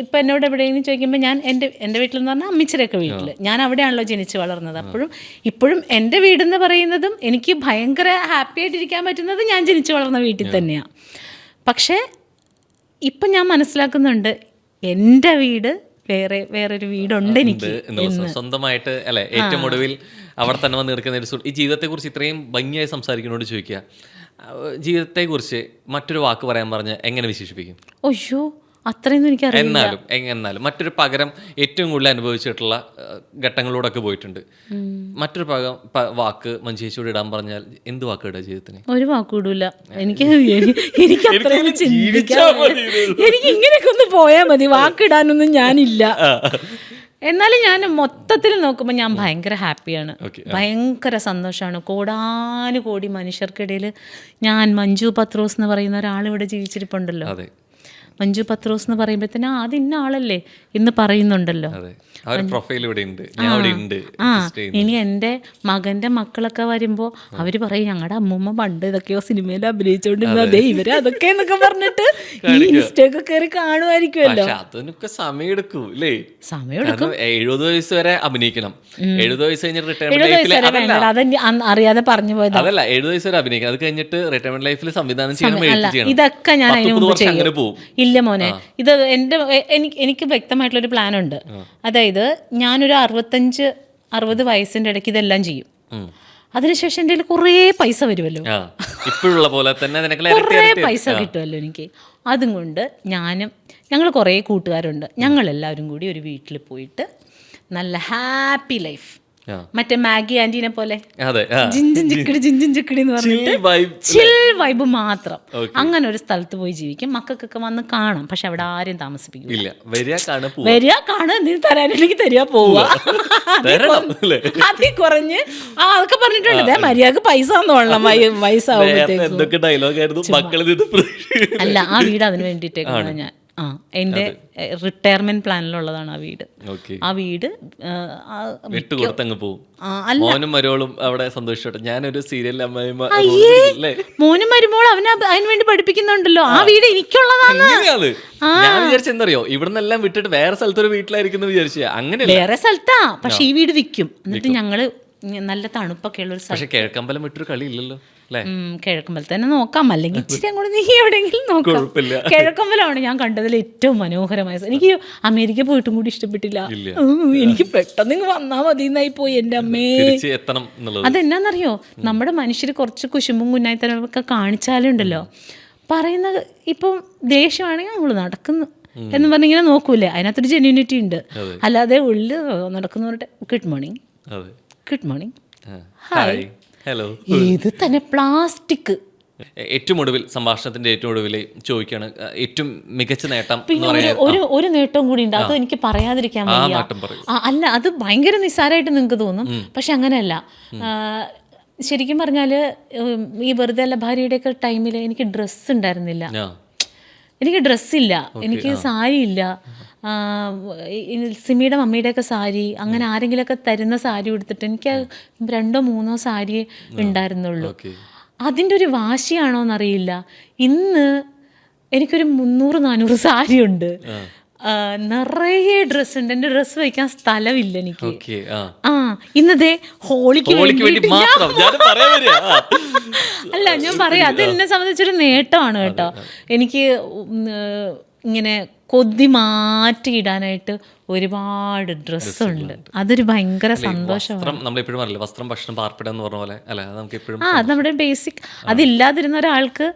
ഇപ്പം എന്നോട് എവിടെയെങ്കിലും ചോദിക്കുമ്പോൾ ഞാൻ എൻ്റെ വീട്ടിലെന്ന് പറഞ്ഞാൽ അമ്മിച്ചിരൊക്കെ വീട്ടിൽ, ഞാൻ അവിടെയാണല്ലോ ജനിച്ച് വളർന്നത്. ഇപ്പോഴും എൻ്റെ വീടെന്ന് പറയുന്നതും എനിക്ക് ഭയങ്കര ഹാപ്പി ആയിട്ടിരിക്കാൻ പറ്റുന്നത് ഞാൻ ജനിച്ച് വളർന്ന വീട്ടിൽ തന്നെയാണ്. പക്ഷേ ഇപ്പം ഞാൻ മനസ്സിലാക്കുന്നുണ്ട് എൻ്റെ വീട് വേറൊരു വീടുണ്ട് എനിക്ക് സ്വന്തമായിട്ട് അല്ലെ. ഏറ്റവും ഒടുവിൽ അവിടെ തന്നെ വന്ന് നിൽക്കുന്ന ഈ ജീവിതത്തെക്കുറിച്ച് ഇത്രയും ഭംഗിയായി സംസാരിക്കുന്നതോട് ചോദിക്കുക, ജീവിതത്തെക്കുറിച്ച് മറ്റൊരു വാക്ക് പറയാൻ പറഞ്ഞ് എങ്ങനെ വിശേഷിപ്പിക്കും? അയ്യോ, അത്രയൊന്നും എനിക്കറിയില്ല. എന്നാലും മറ്റൊരു പകരം ഏറ്റവും കൂടുതൽ അനുഭവിച്ചിട്ടുള്ള ഘട്ടങ്ങളിലൂടെയൊക്കെ പോയിട്ടുണ്ട്. മറ്റൊരു വാക്ക് മഞ്ചേച്ചിയോട് ഇടാൻ പറഞ്ഞാൽ എന്ത് വാക്ക് ഇടുക ജീവിതത്തിന്? ഒരു വാക്ക് ഇടൂല. എനിക്ക് ഇങ്ങനെയൊക്കെ ഒന്ന് പോയാൽ മതി, വാക്കിടാനൊന്നും ഞാനില്ല. എന്നാലും ഞാൻ മൊത്തത്തിൽ നോക്കുമ്പോൾ ഞാൻ ഭയങ്കര ഹാപ്പിയാണ്, Okay. ഭയങ്കര സന്തോഷമാണ്. കോടാനുകോടി മനുഷ്യർക്കിടയിൽ ഞാൻ മഞ്ജു പത്രോസ് എന്ന് പറയുന്ന ഒരാളിവിടെ ജീവിച്ചിരിപ്പുണ്ടല്ലോ. അതെ മഞ്ജു പത്രോസ് എന്ന് പറയുമ്പോഴത്തേനും അത് ഇന്ന ആളല്ലേ ഇന്ന് പറയുന്നുണ്ടല്ലോ. അതെ, ആ ഒരു പ്രൊഫൈൽ ഇവിടെ ഉണ്ട്, ഞാൻ അവിടെ ഉണ്ട്. ഇനി എൻ്റെ മകൻ്റെ മക്കളൊക്കെ വരുമ്പോൾ അവർ പറയും ഞങ്ങളുടെ അമ്മൂമ്മ പണ്ട് ഇതൊക്കെയോ സിനിമയിൽ അഭിനയിച്ചുകൊണ്ടിരുന്നത് ഇവര് അതൊക്കെ എന്നൊക്കെ പറഞ്ഞിട്ട് ഈ ഇൻസ്റ്റയൊക്കെ കയറി കാണുമായിരിക്കുമല്ലോ. പക്ഷെ അതിനൊക്കെ സമയമെടുക്കും അല്ലേ? സമയമെടുക്കും. 70 വയസ്സ് വരെ അഭിനയിക്കണം. 70 വയസ്സ് കഴിഞ്ഞിട്ട് 70 റിട്ടയർമെന്റ് വയസ്സ് വരെ വേണ്ടത് അതെന്നെ അറിയാതെ പറഞ്ഞു പോയത്. അതല്ല, 70 വയസ്സ് വരെ അഭിനയിക്കണം. അത് കഴിഞ്ഞിട്ട് റിട്ടയർമെന്റ് ലൈഫിൽ സംവിധാനം ചെയ്യണം, അല്ല, എഴുത്ത് ചെയ്യണം. ഇതൊക്കെ ഞാൻ അതിന് മുമ്പ് ചെയ്യും. അങ്ങനെ പോകും. ഇല്ല മോനെ, ഇത് എനിക്ക് വ്യക്തമായിട്ടുള്ളൊരു പ്ലാൻ ഉണ്ട്. അതായത് ഞാനൊരു 65-60 വയസ്സിന്റെ ഇടയ്ക്ക് ഇതെല്ലാം ചെയ്യും. അതിനുശേഷം എൻ്റെ കയ്യിൽ കുറേ പൈസ വരുമല്ലോ, ഇപ്പോഴുള്ള പോലെ തന്നെ കുറേ പൈസ കിട്ടുമല്ലോ എനിക്ക്. അതും കൊണ്ട് ഞങ്ങൾ കുറേ കൂട്ടുകാരുണ്ട്, ഞങ്ങളെല്ലാവരും കൂടി ഒരു വീട്ടിൽ പോയിട്ട് നല്ല ഹാപ്പി ലൈഫ്, മറ്റേ മാഗി ആന്റീനെ പോലെ ജിഞ്ചിൻ ചിക്കിടി എന്ന് പറഞ്ഞിട്ട് ചിൽ വൈബ് മാത്രം, അങ്ങനെ ഒരു സ്ഥലത്ത് പോയി ജീവിക്കും. മക്കൾക്കൊക്കെ വന്ന് കാണാം, പക്ഷെ അവിടെ ആരും താമസിപ്പിക്കില്ല. വരിക കാണുക, എന്തെങ്കിലും തരാനില്ലെങ്കിൽ തരിക, പോവുക. അതിൽ കുറഞ്ഞ് അതൊക്കെ പറഞ്ഞിട്ടുണ്ട്, മര്യാദക്ക് പൈസ തോന്നണം വയസ്സാവുമ്പോഴത്തേക്കും. അല്ല, ആ വീട് അതിന് വേണ്ടിയിട്ടേക്കാണ് ഞാൻ. എൻ്റെ റിട്ടയർമെന്റ് പ്ലാനിലുള്ളതാണ് ആ വീട്. ആ വീട് മോനും മരുമോളും അവിടെ സന്തോഷിച്ചോട്ടെ. ഞാനൊരു സീരിയലിൽ മോനും മരുമോളും അതിന് വേണ്ടി പഠിപ്പിക്കുന്നുണ്ടല്ലോ. ആ വീട് എനിക്കുള്ളതാണ്. ഞാൻ വിചാരിച്ചെന്തറിയോ, ഇവിടെ നിന്നെല്ലാം വിട്ടിട്ട് വേറെ സ്ഥലത്തൊരു വീട്ടിലായിരിക്കും വിചാരിച്ച. അങ്ങനെ വേറെ സ്ഥലത്താ, പക്ഷെ ഈ വീട് വിൽക്കും. എന്നിട്ട് ഞങ്ങള് നല്ല തണുപ്പൊക്കെ ഉള്ള ഒരു സ്ഥലം. കിഴക്കമ്പലം വിട്ടൊരു കളി ഇല്ലല്ലോ. കിഴക്കമ്പലം തന്നെ നോക്കാം, അല്ലെങ്കിൽ ഇച്ചിരി അങ്ങോട്ട് നീ എവിടെയെങ്കിലും നോക്കാം. കിഴക്കമ്പലമാണ് ഞാൻ കണ്ടതിൽ ഏറ്റവും മനോഹരമായ. എനിക്ക് അമേരിക്ക പോയിട്ടും കൂടി ഇഷ്ടപ്പെട്ടില്ല. എനിക്ക് പെട്ടെന്ന് ഇങ്ങ് വന്നാൽ മതി എന്നായി പോയി എൻ്റെ അമ്മേ. അതെന്നാന്നറിയോ, നമ്മുടെ മനുഷ്യർ കുറച്ച് കുശുമ്പും കുന്നായിത്തരമൊക്കെ കാണിച്ചാലുണ്ടല്ലോ, പറയുന്നത് ഇപ്പം ദേഷ്യമാണെങ്കിൽ നമ്മൾ നടക്കുന്നു എന്ന് പറഞ്ഞിങ്ങനെ നോക്കൂലേ, അതിനകത്തൊരു ജെന്യൂനിറ്റി ഉണ്ട്. അല്ലാതെ ഉള്ളിൽ നടക്കുന്നവരുടെ good morning, good morning, hi, hello, ഇത് തന്നെ പ്ലാസ്റ്റിക്. ഏറ്റവും ഒടുവിൽ സംഭാഷണത്തിന്റെ ഏറ്റവും ഒടുവിൽ ചോദിക്കുകയാണ്, ഏറ്റവും മികച്ച നേട്ടം. പിന്നെ ഒരു നേട്ടവും കൂടി ഉണ്ട്, അത് എനിക്ക് പറയാതിരിക്കാൻ വയ്യ. അല്ല, അത് ഭയങ്കര നിസ്സാരമായിട്ട് നിങ്ങൾക്ക് തോന്നും, പക്ഷെ അങ്ങനെയല്ല. ശരിക്കും പറഞ്ഞാൽ ഈ വെറുതെ അല്ല ഭാര്യയുടെയൊക്കെ ടൈമിൽ എനിക്ക് ഡ്രസ്സ് ഉണ്ടായിരുന്നില്ല. എനിക്ക് ഡ്രസ്സില്ല, എനിക്ക് സാരി ഇല്ല. സിമിയുടെ മമ്മിയുടെയൊക്കെ സാരി, അങ്ങനെ ആരെങ്കിലുമൊക്കെ തരുന്ന സാരി കൊടുത്തിട്ട് എനിക്ക് 2-3 സാരിയേ ഉണ്ടായിരുന്നുള്ളൂ. അതിൻ്റെ ഒരു വാശിയാണോന്നറിയില്ല. ഇന്ന് എനിക്കൊരു 300-400 സാരി ഉണ്ട്, നിറയെ ഡ്രസ്സ് ഉണ്ട്. എൻ്റെ ഡ്രസ്സ് വയ്ക്കാൻ സ്ഥലമില്ല എനിക്ക്. ഇന്നതേ ഹോളിക്ക് വേണ്ടി അല്ല, ഞാൻ പറയാം, അത് എന്നെ സംബന്ധിച്ചൊരു നേട്ടമാണ് കേട്ടോ. എനിക്ക് ഇങ്ങനെ കൊതി മാറ്റിയിടാനായിട്ട് ഒരുപാട് ഡ്രസ്സുണ്ട്, അതൊരു ഭയങ്കര സന്തോഷമാണ്. നമ്മളെപ്പോഴും പറയില്ല, വസ്ത്രം ഭക്ഷണം പാർപ്പിടം എന്ന് പറഞ്ഞ പോലെ അല്ലേ, നമുക്ക് എപ്പോഴും അത് നമ്മുടെ ബേസിക്. അതില്ലാതിരുന്ന ഒരാൾക്ക്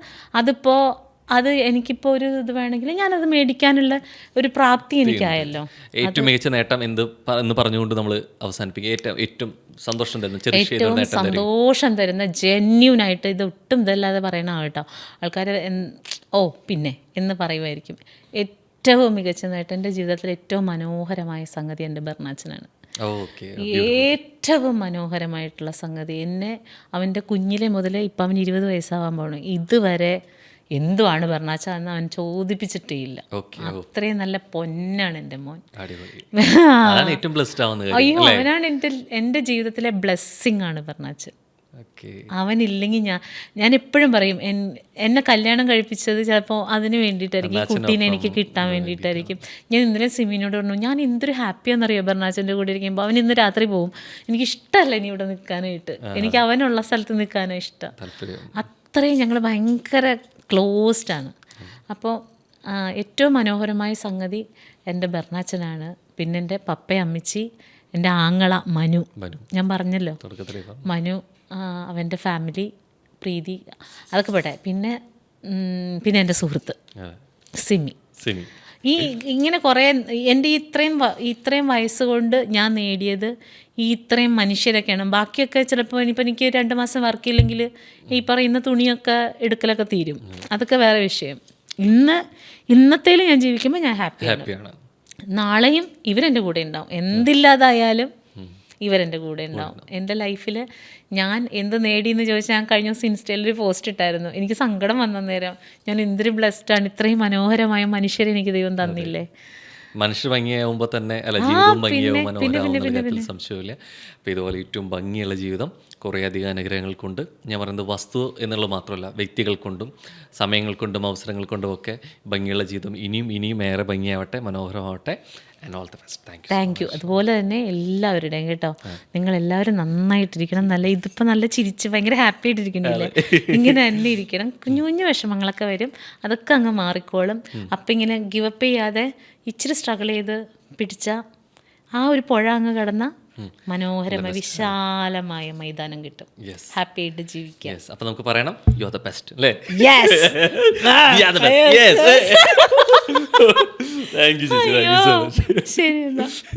അത് എനിക്കിപ്പോൾ ഒരു ഇത് വേണമെങ്കിൽ ഞാനത് മേടിക്കാനുള്ള ഒരു പ്രാപ്തി എനിക്കായല്ലോ. ഏറ്റവും മികച്ച നേട്ടം എന്ന് പറഞ്ഞുകൊണ്ട് നമ്മൾ അവസാനിപ്പിക്കുക. ഏറ്റവും സന്തോഷം തരുന്ന ജെന്യൂനായിട്ട്, ഇത് ഒട്ടും ഇതല്ലാതെ പറയണ കേട്ടോ ആൾക്കാർ പിന്നെ എന്ന് പറയുമായിരിക്കും. ഏറ്റവും മികച്ച നേട്ടം, എൻ്റെ ജീവിതത്തിലെ ഏറ്റവും മനോഹരമായ സംഗതി എൻ്റെ ബെർണാച്ചനാണ്. ഏറ്റവും മനോഹരമായിട്ടുള്ള സംഗതി, എന്നെ അവൻ്റെ കുഞ്ഞിലെ മുതലേ ഇപ്പം അവൻ 20 വയസ്സാവാൻ പോകണം, ഇതുവരെ എന്തുവാണ് ബെർണാച്ച എന്ന് അവൻ ചോദിപ്പിച്ചിട്ടേ ഇല്ല. അത്രയും നല്ല പൊന്നാണ് എൻ്റെ മോൻ. അയ്യോ, അവനാണ് എൻ്റെ ജീവിതത്തിലെ ബ്ലെസ്സിങ് ആണ് ബെർണാച്ചൻ. അവനില്ലെങ്കിൽ ഞാൻ എപ്പോഴും പറയും, എന്നെ കല്യാണം കഴിപ്പിച്ചത് ചിലപ്പോൾ അതിന് വേണ്ടിയിട്ടായിരിക്കും, ഈ കുട്ടീനെ എനിക്ക് കിട്ടാൻ വേണ്ടിയിട്ടായിരിക്കും. ഞാൻ ഇന്നലെ സിമിനോട് പറഞ്ഞു, ഞാൻ എന്തൊരു ഹാപ്പിയാണെന്നറിയോ ബെർണാച്ചൻ്റെ കൂടെ ഇരിക്കുമ്പോൾ. അവൻ ഇന്ന് രാത്രി പോവും, എനിക്കിഷ്ടമല്ല ഇനി ഇവിടെ നിൽക്കാനായിട്ട്, എനിക്ക് അവനുള്ള സ്ഥലത്ത് നിൽക്കാനാണ് ഇഷ്ടം. അത്രയും ഞങ്ങൾ ഭയങ്കര ക്ലോസ്ഡാണ്. അപ്പോൾ ഏറ്റവും മനോഹരമായ സംഗതി എൻ്റെ ബെർണാച്ചനാണ്. പിന്നെ എൻ്റെ പപ്പയും അമ്മച്ചി, എൻ്റെ ആങ്ങള മനു, ഞാൻ പറഞ്ഞല്ലോ മനു, അവൻ്റെ ഫാമിലി, പ്രീതി, അതൊക്കെ പോട്ടെ. പിന്നെ എൻ്റെ സുഹൃത്ത് സിമി. ഇങ്ങനെ കുറേ എൻ്റെ ഇത്രയും വയസ്സുകൊണ്ട് ഞാൻ നേടിയത് ഈ ഇത്രയും മനുഷ്യരൊക്കെയാണ്. ബാക്കിയൊക്കെ ചിലപ്പോൾ ഇനിയിപ്പോൾ എനിക്ക് 2 മാസം വർക്കില്ലെങ്കിൽ ഈ പറയുന്ന തുണിയൊക്കെ എടുക്കലൊക്കെ തീരും, അതൊക്കെ വേറെ വിഷയം. ഇന്നത്തേൽ ഞാൻ ജീവിക്കുമ്പോൾ ഞാൻ ഹാപ്പിയാണ്. നാളെയും ഇവരെൻ്റെ കൂടെ ഉണ്ടാവും. എന്തില്ലാതായാലും ഇവരെൻ്റെ കൂടെ ഉണ്ടാവും. എൻ്റെ ലൈഫിൽ ഞാൻ എന്ത് നേടിയെന്ന് ചോദിച്ചാൽ, ഞാൻ കഴിഞ്ഞ ദിവസം ഇൻസ്റ്റയിൽ ഒരു പോസ്റ്റ് ഇട്ടായിരുന്നു. എനിക്ക് സങ്കടം വന്ന നേരം, ഞാൻ എന്തൊരു ബ്ലെസ്ഡാണ്, ഇത്രയും മനോഹരമായ മനുഷ്യരെ എനിക്ക് ദൈവം തന്നില്ലേ. മനുഷ്യർ ഭംഗിയാവുമ്പോൾ തന്നെ അല്ല ജീവിതവും ഭംഗിയാവും, മനോഹരമാവുന്ന കാര്യത്തിൽ സംശയമില്ല. അപ്പോൾ ഇതുപോലെ ഏറ്റവും ഭംഗിയുള്ള ജീവിതം കുറേയധികം അനുഗ്രഹങ്ങൾ കൊണ്ട്, ഞാൻ പറയുന്നത് വസ്തു എന്നുള്ളത് മാത്രമല്ല, വ്യക്തികൾ കൊണ്ടും സമയങ്ങൾ കൊണ്ടും അവസരങ്ങൾ കൊണ്ടും ഒക്കെ ഭംഗിയുള്ള ജീവിതം ഇനിയും ഏറെ ഭംഗിയാവട്ടെ, മനോഹരമാവട്ടെ. And all the best. Thank you. അതുപോലെ തന്നെ എല്ലാവരുടെയും കേട്ടോ, നിങ്ങളെല്ലാവരും നന്നായിട്ടിരിക്കണം. ഇതിപ്പോൾ നല്ല ചിരിച്ച് ഭയങ്കര ഹാപ്പി ആയിട്ടിരിക്കണില്ലേ, ഇങ്ങനെ തന്നെ ഇരിക്കണം. കുഞ്ഞു കുഞ്ഞു വിഷമങ്ങളൊക്കെ വരും, അതൊക്കെ അങ്ങ് മാറിക്കോളും. അപ്പം ഇങ്ങനെ ഗിവപ്പ് ചെയ്യാതെ ഇച്ചിരി സ്ട്രഗിൾ ചെയ്ത് പിടിച്ച ആ ഒരു പുഴ അങ്ങ് കടന്ന മനോഹരമായ വിശാലമായ മൈതാനം കിട്ടും. ഹാപ്പി ആയിട്ട് ജീവിക്കാം. അപ്പോൾ നമുക്ക് പറയണം, യു ആർ ദ ബെസ്റ്റ് അല്ലേ? താങ്ക് യു ചേച്ചി, താങ്ക് യു സോ മച്ച്. ശരി എന്നാ.